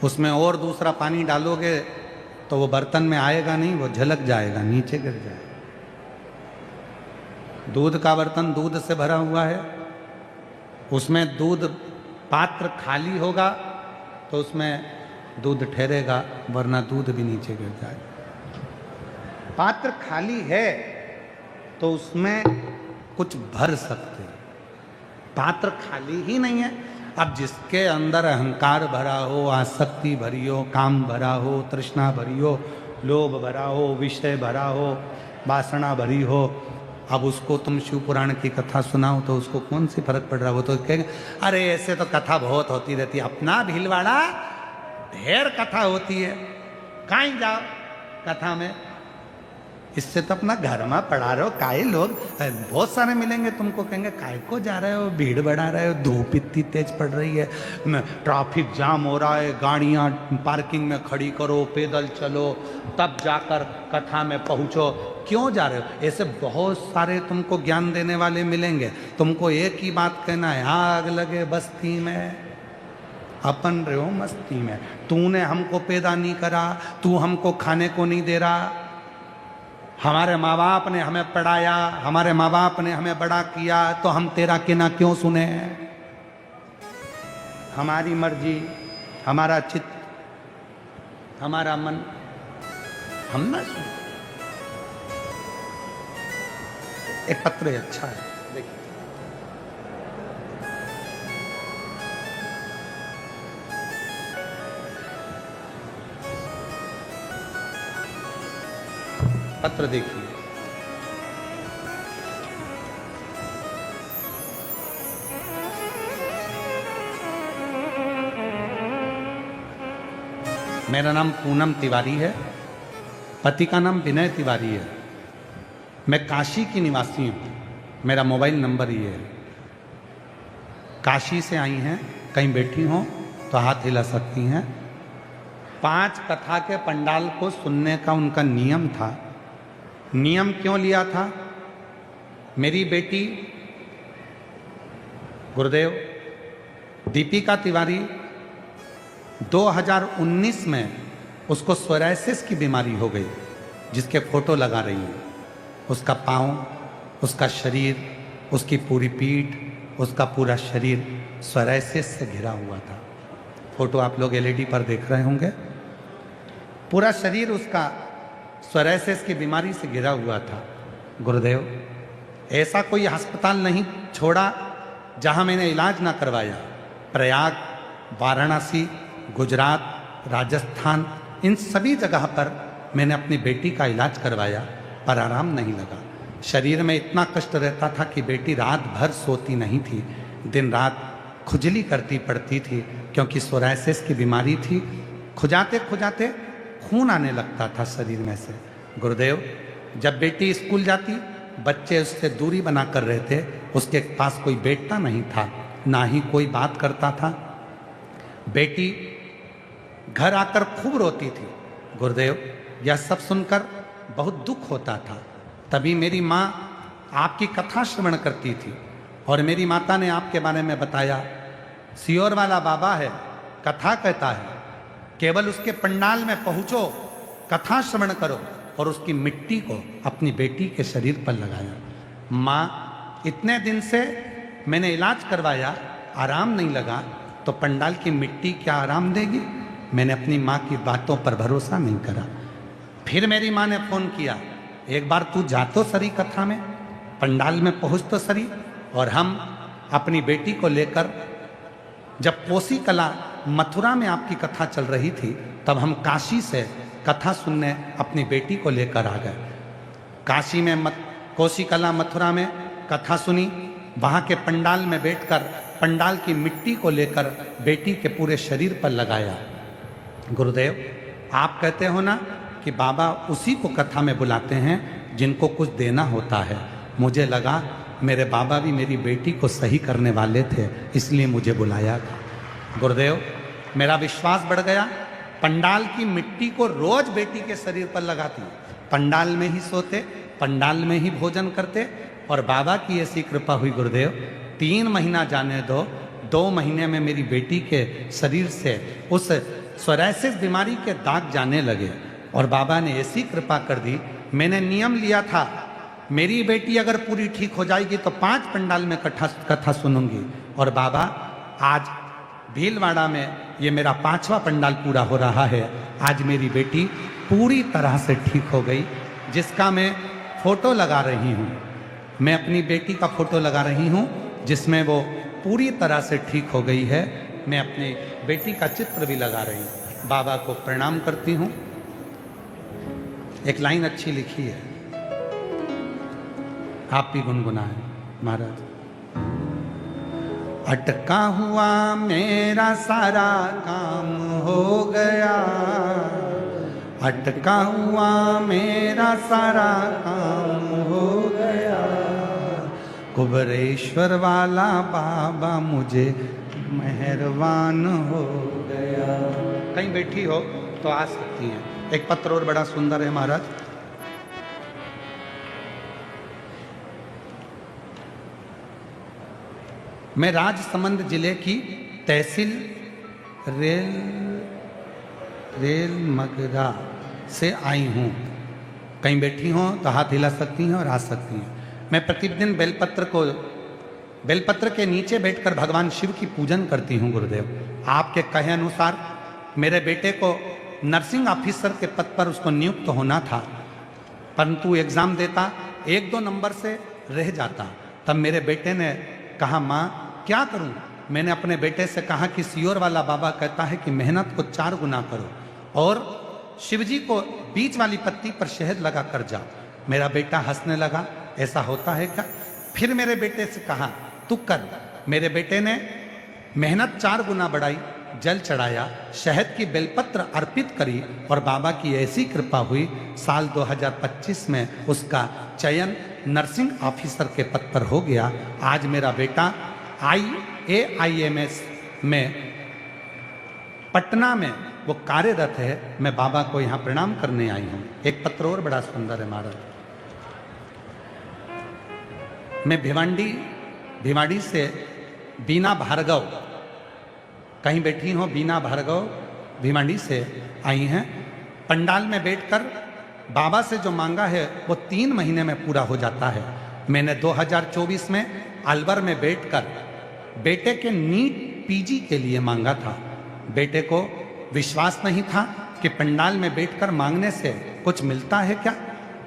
उसमें और दूसरा पानी डालोगे तो वो बर्तन में आएगा नहीं, वो झलक जाएगा, नीचे गिर जाएगा। दूध का बर्तन दूध से भरा हुआ है, उसमें दूध पात्र खाली होगा तो उसमें दूध ठहरेगा, वरना दूध भी नीचे गिर जाएगा। पात्र खाली है तो उसमें कुछ भर सकते हैं, पात्र खाली ही नहीं है। अब जिसके अंदर अहंकार भरा हो, आसक्ति भरी हो, काम भरा हो, तृष्णा भरी हो, लोभ भरा हो, विषय भरा हो, वासना भरी हो, अब उसको तुम शिव पुराण की कथा सुनाओ तो उसको कौन सी फर्क पड़ रहा है? वो तो कहेंगे अरे ऐसे तो कथा बहुत होती रहती है, अपना भीलवाड़ा ढेर कथा होती है, कहीं जाओ कथा में, इससे तो अपना घर में पढ़ा रहे हो। काहे लोग बहुत सारे मिलेंगे तुमको, कहेंगे काय को जा रहे हो, भीड़ बढ़ा रहे हो, धूप इतनी तेज पड़ रही है, ट्रैफिक जाम हो रहा है, गाड़ियां पार्किंग में खड़ी करो, पैदल चलो, तब जाकर कथा में पहुंचो। क्यों जा रहे हो? ऐसे बहुत सारे तुमको ज्ञान देने वाले मिलेंगे, तुमको एक ही बात कहना है, आग लगे बस्ती में अपन रहे हो मस्ती में। तूने हमको पैदा नहीं करा, तू हमको खाने को नहीं दे रहा, हमारे माँ बाप ने हमें पढ़ाया, हमारे माँ बाप ने हमें बड़ा किया, तो हम तेरा कहना क्यों सुने? हमारी मर्जी, हमारा चित्त, हमारा मन, हम ना सुने। एक पत्र है, अच्छा है, देखिए। पत्र देखिए। मेरा नाम पूनम तिवारी है, पति का नाम विनय तिवारी है। मैं काशी की निवासी हूँ, मेरा मोबाइल नंबर ये है। काशी से आई हैं, कहीं बैठी हों तो हाथ हिला सकती हैं। 5 कथा के पंडाल को सुनने का उनका नियम था। नियम क्यों लिया था? मेरी बेटी गुरुदेव दीपिका तिवारी 2019 में उसको सोरायसिस की बीमारी हो गई, जिसके फोटो लगा रही हूँ। उसका पाँव, उसका शरीर, उसकी पूरी पीठ, उसका पूरा शरीर सोरायसिस से घिरा हुआ था। फोटो आप लोग एलईडी पर देख रहे होंगे। पूरा शरीर उसका सोरायसिस की बीमारी से घिरा हुआ था। गुरुदेव ऐसा कोई अस्पताल नहीं छोड़ा जहां मैंने इलाज ना करवाया। प्रयाग, वाराणसी, गुजरात, राजस्थान, इन सभी जगह पर मैंने अपनी बेटी का इलाज करवाया, पर आराम नहीं लगा। शरीर में इतना कष्ट रहता था कि बेटी रात भर सोती नहीं थी, दिन रात खुजली करती पड़ती थी, क्योंकि सोरायसिस की बीमारी थी। खुजाते खुजाते खून आने लगता था शरीर में से। गुरुदेव जब बेटी स्कूल जाती, बच्चे उससे दूरी बना कर रहते, उसके पास कोई बैठता नहीं था, ना ही कोई बात करता था। बेटी घर आकर खूब रोती थी। गुरुदेव यह सब सुनकर बहुत दुख होता था। तभी मेरी माँ आपकी कथा श्रवण करती थी और मेरी माता ने आपके बारे में बताया। सियोर वाला बाबा है, कथा कहता है, केवल उसके पंडाल में पहुंचो, कथा श्रवण करो, और उसकी मिट्टी को अपनी बेटी के शरीर पर लगाया। माँ इतने दिन से मैंने इलाज करवाया, आराम नहीं लगा, तो पंडाल की मिट्टी क्या आराम देगी? मैंने अपनी माँ की बातों पर भरोसा नहीं करा। फिर मेरी माँ ने फोन किया, एक बार तू जा तो सरी कथा में, पंडाल में पहुंच तो सरी। और हम अपनी बेटी को लेकर, जब कोसी कला मथुरा में आपकी कथा चल रही थी, तब हम काशी से कथा सुनने अपनी बेटी को लेकर आ गए। काशी में कोसी कला मथुरा में कथा सुनी, वहाँ के पंडाल में बैठकर पंडाल की मिट्टी को लेकर बेटी के पूरे शरीर पर लगाया। गुरुदेव आप कहते हो ना कि बाबा उसी को कथा में बुलाते हैं जिनको कुछ देना होता है। मुझे लगा मेरे बाबा भी मेरी बेटी को सही करने वाले थे, इसलिए मुझे बुलाया था। गुरुदेव मेरा विश्वास बढ़ गया। पंडाल की मिट्टी को रोज बेटी के शरीर पर लगाती, पंडाल में ही सोते, पंडाल में ही भोजन करते, और बाबा की ऐसी कृपा हुई गुरुदेव, 3 महीना जाने दो, 2 महीने में मेरी बेटी के शरीर से उस सोरायसिस बीमारी के दाग जाने लगे। और बाबा ने ऐसी कृपा कर दी। मैंने नियम लिया था, मेरी बेटी अगर पूरी ठीक हो जाएगी तो 5 पंडाल में कथा सुनूंगी। और बाबा आज भीलवाड़ा में ये मेरा 5वां पंडाल पूरा हो रहा है। आज मेरी बेटी पूरी तरह से ठीक हो गई, जिसका मैं फोटो लगा रही हूँ। मैं अपनी बेटी का फोटो लगा रही हूँ जिसमें वो पूरी तरह से ठीक हो गई है। मैं अपनी बेटी का चित्र भी लगा रही हूँ। बाबा को प्रणाम करती हूँ। एक लाइन अच्छी लिखी है, आप भी गुनगुनाएं महाराज। अटका हुआ मेरा सारा काम हो गया, अटका हुआ मेरा सारा काम हो गया, कुबरेश्वर वाला बाबा मुझे मेहरबान हो गया। कहीं बैठी हो तो आ सकती हैं। एक पत्र और बड़ा सुंदर है महाराज। मैं राजसमंद जिले की तहसील रेल मगरा से आई हूँ। कहीं बैठी हो तो हाथ हिला सकती हैं और आ सकती हैं। मैं प्रतिदिन बेलपत्र के नीचे बैठकर भगवान शिव की पूजन करती हूँ गुरुदेव। आपके कहे अनुसार मेरे बेटे को नर्सिंग ऑफिसर के पद पर उसको नियुक्त होना था, परंतु एग्जाम देता 1-2 नंबर से रह जाता। तब मेरे बेटे ने कहा, माँ क्या करूं? मैंने अपने बेटे से कहा कि सियोर वाला बाबा कहता है कि मेहनत को 4 गुना करो और शिवजी को बीच वाली पत्ती पर शहद लगा कर जाओ। मेरा बेटा हंसने लगा, ऐसा होता है क्या? फिर मेरे बेटे से कहा, तू कर। मेरे बेटे ने मेहनत 4 गुना बढ़ाई, जल चढ़ाया, शहद की बेलपत्र अर्पित करी और बाबा की ऐसी कृपा हुई, साल 2025 में उसका चयन नर्सिंग ऑफिसर के पद पर हो गया। आज मेरा बेटा AIMS में पटना में वो कार्यरत है। मैं बाबा को यहाँ प्रणाम करने आई हूँ। एक पत्र और बड़ा सुंदर है महाराज। मैं भिवाड़ी से बीना भार्गव, कहीं बैठी हो, बीना भार्गव भिवाड़ी से आई हैं। पंडाल में बैठकर बाबा से जो मांगा है वो 3 महीने में पूरा हो जाता है। मैंने 2024 में अलवर में बैठकर बेटे के नीट PG के लिए मांगा था। बेटे को विश्वास नहीं था कि पंडाल में बैठकर मांगने से कुछ मिलता है क्या।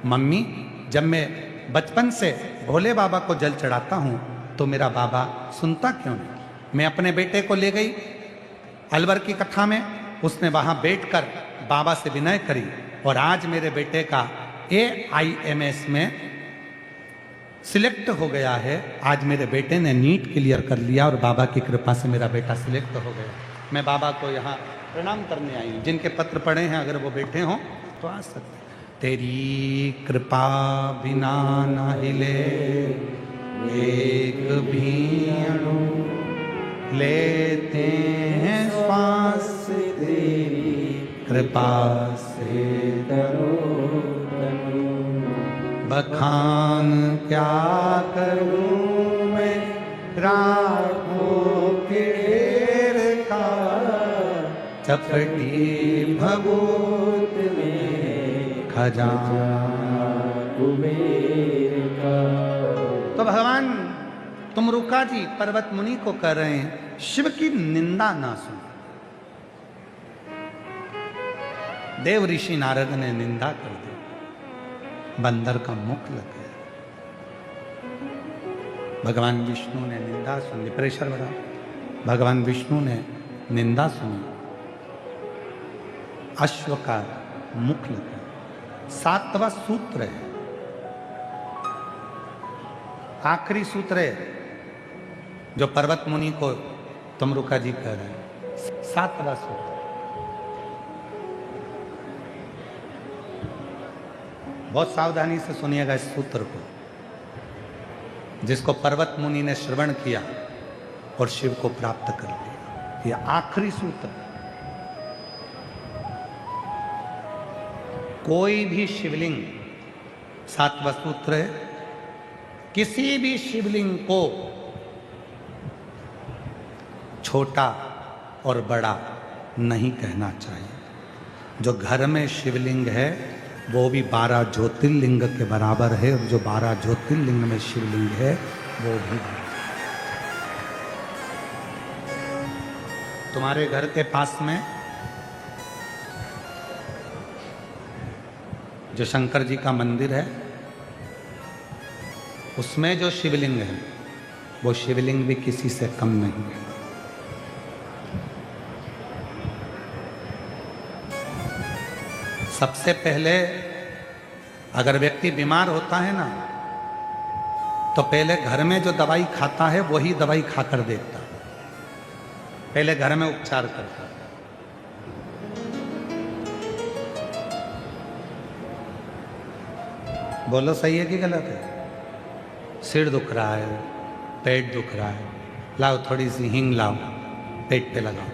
मम्मी, जब मैं बचपन से भोले बाबा को जल चढ़ाता हूँ तो मेरा बाबा सुनता क्यों नहीं? मैं अपने बेटे को ले गई अलवर की कथा में, उसने वहाँ बैठकर बाबा से विनय करी और आज मेरे बेटे का AIMS में सिलेक्ट हो गया है। आज मेरे बेटे ने नीट क्लियर कर लिया और बाबा की कृपा से मेरा बेटा सिलेक्ट हो गया। मैं बाबा को यहाँ प्रणाम करने आई हूँ। जिनके पत्र पढ़े हैं अगर वो बैठे हों तो आ सकते। तेरी कृपा बिना न हिले एक भी अणु, लेते हैं श्वास तेरी कृपा से तनो तनो। बखान क्या करूं मैं राखों के ढेर का, चपटी भभूत में खजाना कुबेर का। तो भगवान तुमरुका जी पर्वत मुनि को कह रहे हैं, शिव की निंदा ना सुनो। देव ऋषि नारद ने निंदा कर दी, बंदर का मुख लग गया। भगवान विष्णु ने निंदा सुनी, प्रेशर बढ़ा। भगवान विष्णु ने निंदा सुनी, अश्व का मुख लग गया। 7वां सूत्र है, आखिरी सूत्र है जो पर्वत मुनि को तुमरुका जी कह रहे हैं। 7वां सूत्र, बहुत सावधानी से सुनिएगा इस सूत्र को, जिसको पर्वत मुनि ने श्रवण किया और शिव को प्राप्त कर लिया। यह आखिरी सूत्र। कोई भी शिवलिंग, 7वां सूत्र है, किसी भी शिवलिंग को छोटा और बड़ा नहीं कहना चाहिए। जो घर में शिवलिंग है वो भी 12 ज्योतिर्लिंग के बराबर है, और जो 12 ज्योतिर्लिंग में शिवलिंग है वो भी। तुम्हारे घर के पास में जो शंकर जी का मंदिर है, उसमें जो शिवलिंग है वो शिवलिंग भी किसी से कम नहीं है। सबसे पहले अगर व्यक्ति बीमार होता है ना, तो पहले घर में जो दवाई खाता है वही दवाई खाकर देखता है, पहले घर में उपचार करता है। बोलो सही है कि गलत है? सिर दुख रहा है, पेट दुख रहा है, लाओ थोड़ी सी हींग लाओ, पेट पे लगाओ,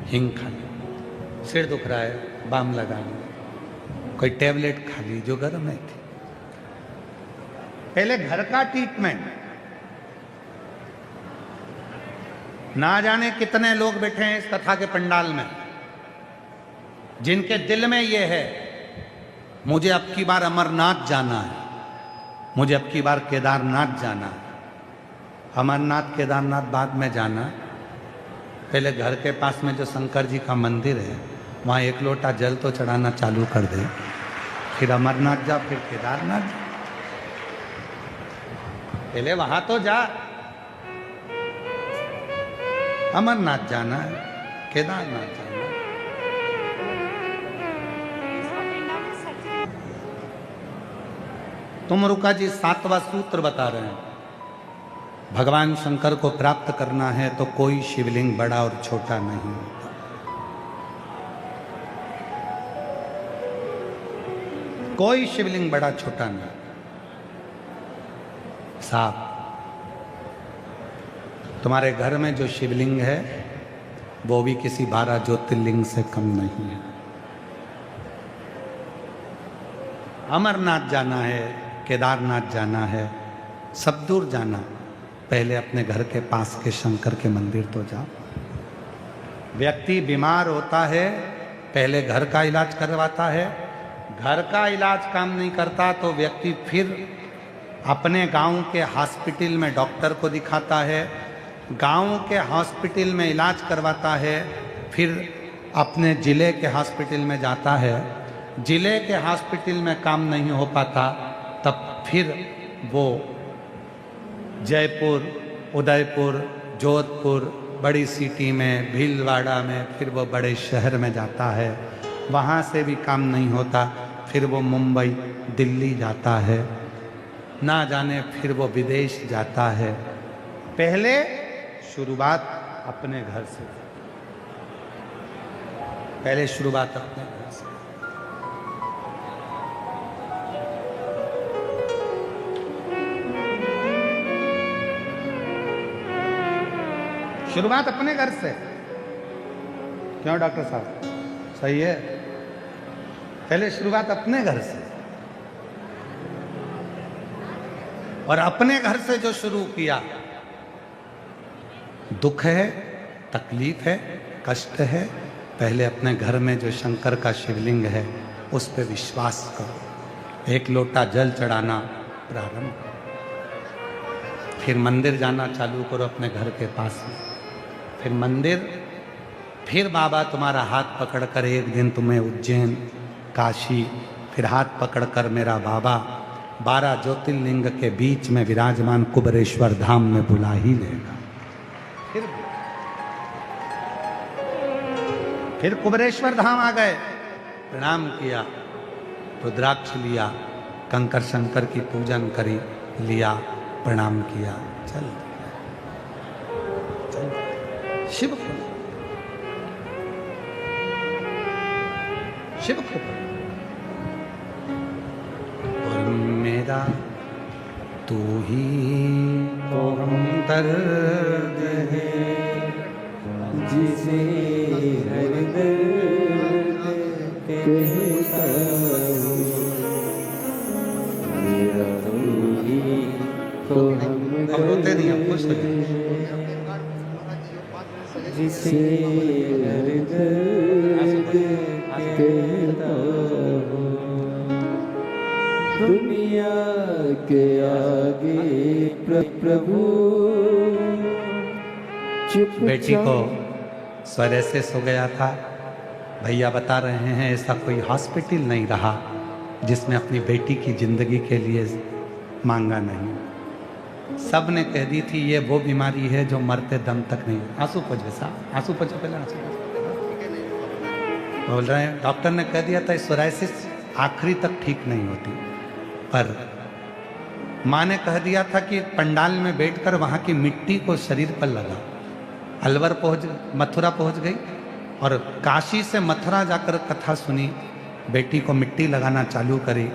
हींग खा लो। सिर दुख रहा है, बाम लगा लो, कोई टेबलेट खा ली जो गर्म नहीं थी। पहले घर का ट्रीटमेंट। ना जाने कितने लोग बैठे हैं इस कथा के पंडाल में जिनके दिल में ये है मुझे अब की बार अमरनाथ जाना है, मुझे अब की बार केदारनाथ जाना है। अमरनाथ केदारनाथ बाद में जाना, पहले घर के पास में जो शंकर जी का मंदिर है वहाँ एक लोटा जल तो चढ़ाना चालू कर दे, फिर अमरनाथ जा, फिर केदारनाथ जा। पहले वहां तो जा। अमरनाथ जाना है, केदारनाथ जाना है। तुम रुका जी 7वां सूत्र बता रहे हैं, भगवान शंकर को प्राप्त करना है तो कोई शिवलिंग बड़ा और छोटा नहीं होता। कोई शिवलिंग बड़ा छोटा नहीं। साफ तुम्हारे घर में जो शिवलिंग है वो भी किसी 12 ज्योतिर्लिंग से कम नहीं है। अमरनाथ जाना है, केदारनाथ जाना है, सब दूर जाना, पहले अपने घर के पास के शंकर के मंदिर तो जाओ। व्यक्ति बीमार होता है पहले घर का इलाज करवाता है, घर का इलाज काम नहीं करता तो व्यक्ति फिर अपने गांव के हॉस्पिटल में डॉक्टर को दिखाता है, गांव के हॉस्पिटल में इलाज करवाता है, फिर अपने ज़िले के हॉस्पिटल में जाता है, ज़िले के हॉस्पिटल में काम नहीं हो पाता तब फिर वो जयपुर, उदयपुर, जोधपुर, बड़ी सिटी में, भीलवाड़ा में, फिर वो बड़े शहर में जाता है, वहाँ से भी काम नहीं होता, फिर वो मुंबई, दिल्ली जाता है, ना जाने फिर वो विदेश जाता है। पहले शुरुआत अपने घर से, पहले शुरुआत अपने घर से। शुरुआत अपने घर से। क्यों डॉक्टर साहब, सही है? पहले शुरुआत अपने घर से। और अपने घर से जो शुरू किया, दुख है, तकलीफ है, कष्ट है, पहले अपने घर में जो शंकर का शिवलिंग है उस पर विश्वास करो, एक लोटा जल चढ़ाना प्रारंभ करो, फिर मंदिर जाना चालू करो अपने घर के पास में, फिर मंदिर, फिर बाबा तुम्हारा हाथ पकड़कर एक दिन तुम्हें उज्जैन, काशी, फिर हाथ पकड़कर मेरा बाबा 12 ज्योतिर्लिंग के बीच में विराजमान कुबेरेश्वर धाम में बुला ही लेगा। फिर कुबेरेश्वर धाम आ गए, प्रणाम किया, रुद्राक्ष लिया, कंकर शंकर की पूजन करी, लिया, प्रणाम किया, चल शिव को, शिव को और मेरा तू ही तो हमदर्द है जिसे हर दर्द कहता हूँ, मेरा तू ही तो अब रोते नहीं, अब खुश हो जाए। जिसे हर दर्द कहता हूँ, दुनिया के आगे प्रभु बेटी को स्वर से सो गया था। भैया बता रहे हैं ऐसा कोई हॉस्पिटल नहीं रहा जिसमें अपनी बेटी की जिंदगी के लिए मांगा नहीं। सब ने कह दी थी ये वो बीमारी है जो मरते दम तक नहीं। आंसू पोछो साहब, आंसू पोछो, पहले आंसू बोल रहे हैं। डॉक्टर ने कह दिया था सोराइसिस आखिरी तक ठीक नहीं होती, पर माँ ने कह दिया था कि पंडाल में बैठकर वहाँ की मिट्टी को शरीर पर लगा। अलवर मथुरा पहुँच गई और काशी से मथुरा जाकर कथा सुनी, बेटी को मिट्टी लगाना चालू करी,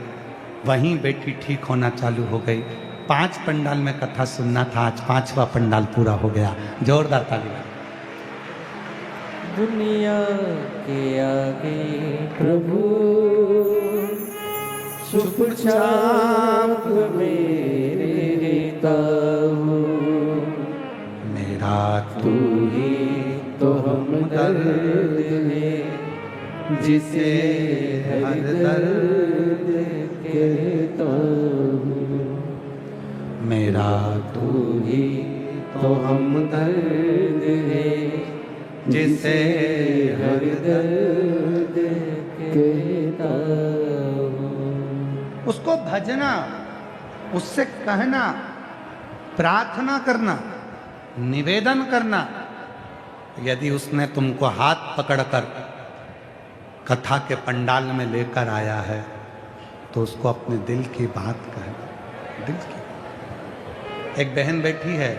वहीं बेटी ठीक होना चालू हो गई। 5 पंडाल में कथा सुनना था, आज 5वां पंडाल पूरा हो गया। जोरदार ताली। दुनिया के आगे प्रभु चुप चाप मेरे रहता हूँ। मेरा तू ही तो हमदर्द है, जिसे हर दर्द कहता हूँ। मेरा तू ही तो हमदर्द है, जिसे हर दर्द कहता हूँ। उसको भजना, उससे कहना, प्रार्थना करना, निवेदन करना। यदि उसने तुमको हाथ पकड़कर कथा के पंडाल में लेकर आया है तो उसको अपने दिल की बात कहना, दिल की। एक बहन बैठी है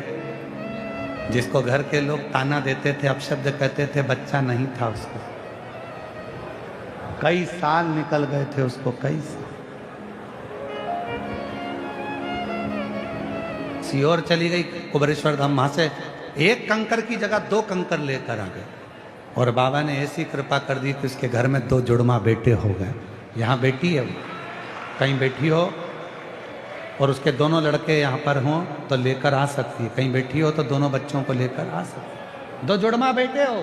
जिसको घर के लोग ताना देते थे, अपशब्द कहते थे, बच्चा नहीं था उसको। कई साल निकल गए थे उसको, कई साल। सीहोर चली गई कुबरेश्वर धाम, वहां से एक कंकर की जगह 2 कंकर लेकर आ गए और बाबा ने ऐसी कृपा कर दी कि उसके घर में 2 जुड़वा बेटे हो गए। यहाँ बेटी है, कहीं बैठी हो और उसके दोनों लड़के यहाँ पर हों तो लेकर आ सकती है। कहीं बैठी हो तो दोनों बच्चों को लेकर आ सकती है। 2 जुड़वा बेटे हो।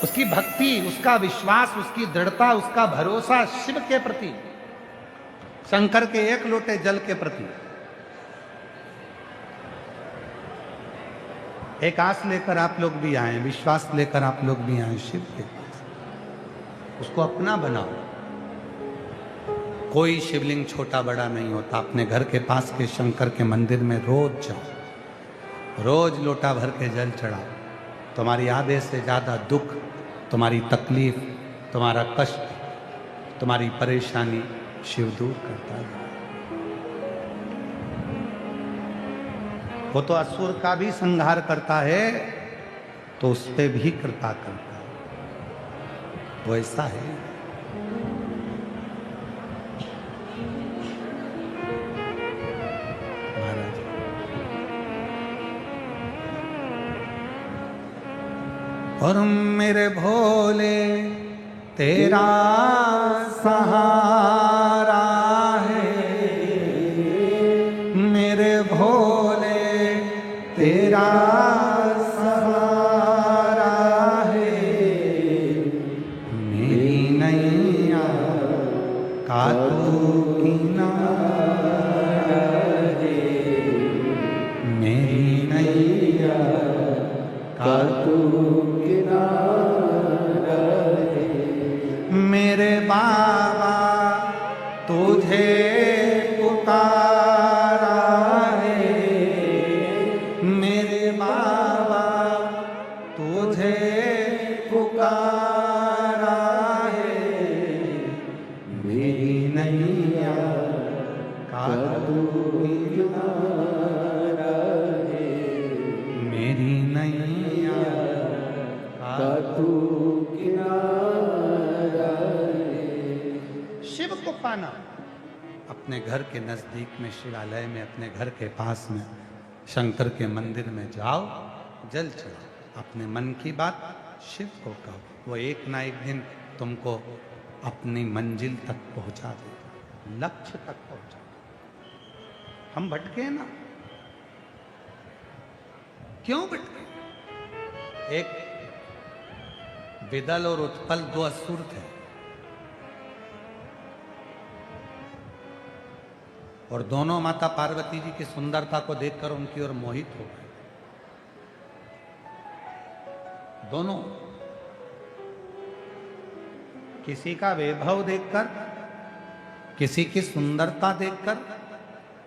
उसकी भक्ति, उसका विश्वास, उसकी दृढ़ता, उसका भरोसा शिव के प्रति, शंकर के 1 लोटे जल के प्रति। एक आस लेकर आप लोग भी आए, विश्वास लेकर आप लोग भी आए शिव के पास। उसको अपना बनाओ। कोई शिवलिंग छोटा बड़ा नहीं होता। अपने घर के पास के शंकर के मंदिर में रोज जाओ, रोज लोटा भर के जल चढ़ाओ। तुम्हारी आधे से ज़्यादा दुख, तुम्हारी तकलीफ, तुम्हारा कष्ट, तुम्हारी परेशानी शिव दूर करता है। वो तो असुर का भी संहार करता है तो उस पे भी कृपा करता है। वो ऐसा है। महाराज और मेरे भोले तेरा सहारा है, मेरे भोले तेरा सहारा है। मेरी नैया का तू किनारा है, मेरी नैया का तू किनारा है। मेरे बाबा तुझे पुकारा है, मेरे बाबा तुझे पुकारा है। मेरी नैया का तू किनारा है, मेरी नैया का तू किनारा है। शिव को पाना, अपने घर के नजदीक में शिवालय में, अपने घर के पास में शंकर के मंदिर में जाओ, जल चढ़ाओ, अपने मन की बात शिव को कहो। वो एक ना एक दिन तुमको अपनी मंजिल तक पहुंचा देगा, लक्ष्य तक पहुंचा। हम भटके ना, क्यों भटके? एक विदल और उत्पल 2 असुर थे और दोनों माता पार्वती जी की सुंदरता को देखकर उनकी ओर मोहित हो गए। दोनों, किसी का वैभव देखकर, किसी की सुंदरता देखकर,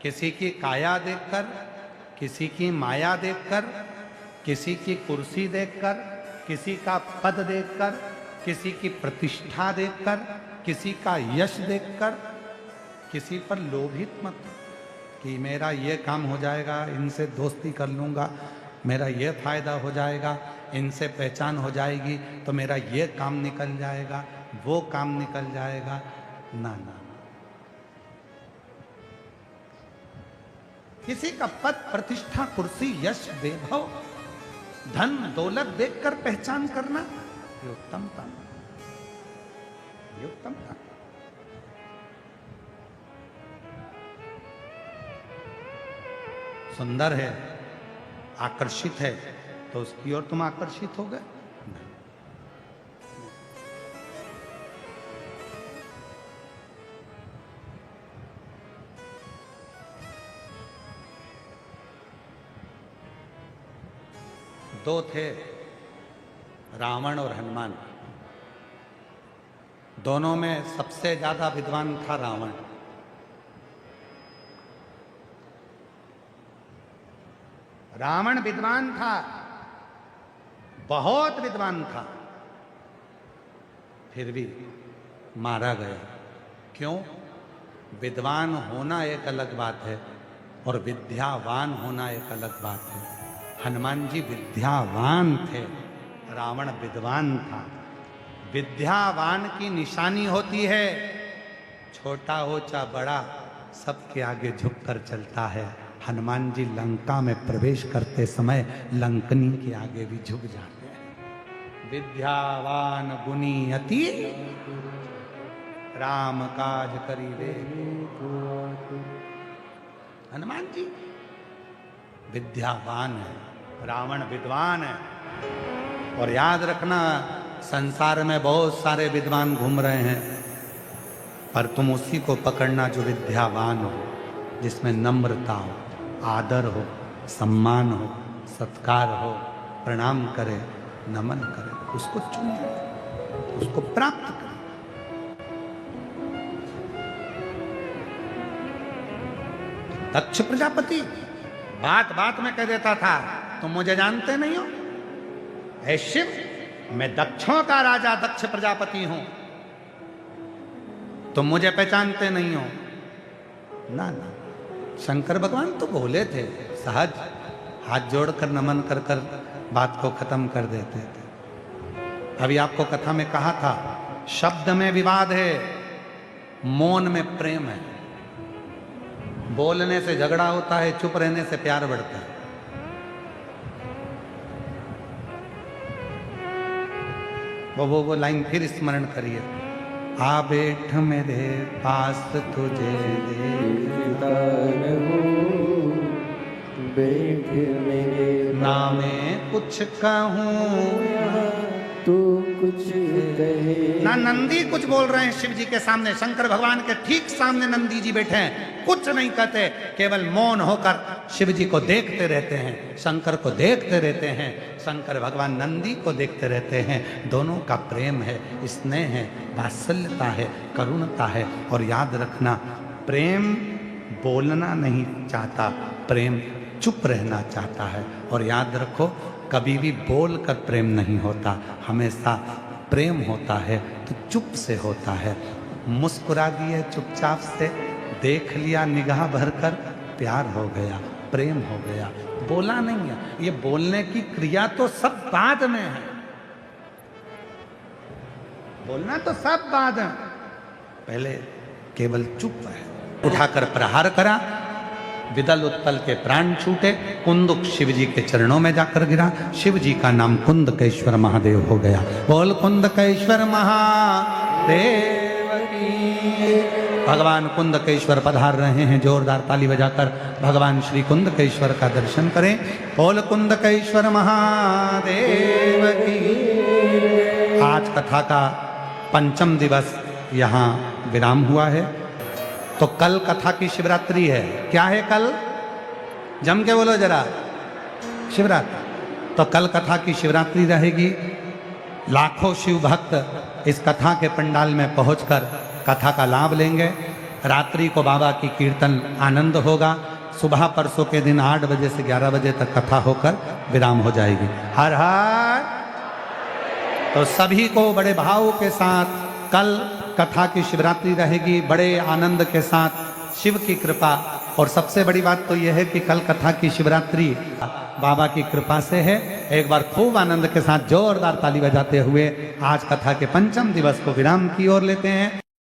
किसी की काया देखकर, किसी की माया देखकर, किसी की कुर्सी देखकर, किसी का पद देखकर, किसी की प्रतिष्ठा देखकर, किसी का यश देखकर किसी पर लोभित मत कि मेरा ये काम हो जाएगा, इनसे दोस्ती कर लूँगा, मेरा ये फायदा हो जाएगा, इनसे पहचान हो जाएगी तो मेरा ये काम निकल जाएगा, वो काम निकल जाएगा। ना ना, किसी का पद, प्रतिष्ठा, कुर्सी, यश, वैभव, धन, दौलत देखकर पहचान करना ये उत्तमता, ये उत्तमता। सुंदर है, आकर्षित है, तो उसकी ओर तुम आकर्षित हो गए। दो थे, रावण और हनुमान। दोनों में सबसे ज्यादा विद्वान था रावण। रावण विद्वान था, बहुत विद्वान था, फिर भी मारा गया। क्यों? विद्वान होना एक अलग बात है और विद्यावान होना एक अलग बात है। हनुमान जी विद्यावान थे, रावण विद्वान था। विद्यावान की निशानी होती है, छोटा हो चाहे बड़ा, सबके आगे झुककर चलता है। हनुमान जी लंका में प्रवेश करते समय लंकनी के आगे भी झुक जाते हैं। विद्यावान गुणी अति, राम काज करिबे। हनुमान जी विद्यावान है, रावण विद्वान है। और याद रखना, संसार में बहुत सारे विद्वान घूम रहे हैं, पर तुम उसी को पकड़ना जो विद्यावान हो, जिसमें नम्रता हो, आदर हो, सम्मान हो, सत्कार हो, प्रणाम करे, नमन करे, उसको चुनिए, उसको प्राप्त करें। दक्ष प्रजापति बात बात में कह देता था, तुम मुझे जानते नहीं हो, हे शिव, मैं दक्षों का राजा दक्ष प्रजापति हूं, तुम मुझे पहचानते नहीं हो। ना ना, शंकर भगवान तो बोले थे, सहज हाथ जोड़कर नमन कर कर बात को खत्म कर देते थे। अभी आपको कथा में कहा था, शब्द में विवाद है, मौन में प्रेम है। बोलने से झगड़ा होता है, चुप रहने से प्यार बढ़ता है। वो लाइन फिर स्मरण करिए। आ बैठ मेरे पास तुझे देखता रहूं, बैठ मेरे ना मैं कुछ कहूँ, तू कुछ कहे। ना नंदी कुछ बोल रहे हैं शिव जी के सामने, शंकर भगवान के ठीक सामने नंदी जी बैठे हैं, कुछ नहीं कहते, केवल मौन होकर शिव जी को देखते रहते हैं, शंकर को देखते रहते हैं। शंकर भगवान नंदी को देखते रहते हैं। दोनों का प्रेम है, स्नेह है, वात्सल्यता है, करुणता है। और याद रखना, प्रेम बोलना नहीं चाहता, प्रेम चुप रहना चाहता है। और याद रखो, कभी भी बोल कर प्रेम नहीं होता, हमेशा प्रेम होता है तो चुप से होता है। मुस्कुरा दिए चुपचाप से, देख लिया निगाह भरकर, प्यार हो गया, प्रेम हो गया। बोला नहीं है, ये बोलने की क्रिया तो सब बाद में है, बोलना तो सब बाद है, पहले केवल चुप है। उठाकर प्रहार करा, विदल उत्पल के प्राण छूटे, कुंदुक शिव जी के चरणों में जाकर गिरा। शिव जी का नाम कुंदकेश्वर महादेव हो गया। बोल कुंदकेश्वर महादेव की। भगवान कुंदकेश्वर पधार रहे हैं, जोरदार ताली बजाकर भगवान श्री कुंदकेश्वर का दर्शन करें। बोल कुंदकेश्वर महादेव की। आज कथा का पंचम दिवस यहाँ विराम हुआ है, तो कल कथा की शिवरात्रि है। क्या है कल? जम के बोलो जरा, शिवरात्रि। तो कल कथा की शिवरात्रि रहेगी। लाखों शिव भक्त इस कथा के पंडाल में पहुंचकर कथा का लाभ लेंगे। रात्रि को बाबा की कीर्तन आनंद होगा। सुबह परसों के दिन 8 बजे से 11 बजे तक कथा होकर विराम हो जाएगी। हर हर। तो सभी को बड़े भाव के साथ कल कथा की शिवरात्रि रहेगी, बड़े आनंद के साथ, शिव की कृपा। और सबसे बड़ी बात तो यह है कि कल कथा की शिवरात्रि बाबा की कृपा से है। एक बार खूब आनंद के साथ जोरदार ताली बजाते हुए आज कथा के पंचम दिवस को विराम की ओर लेते हैं।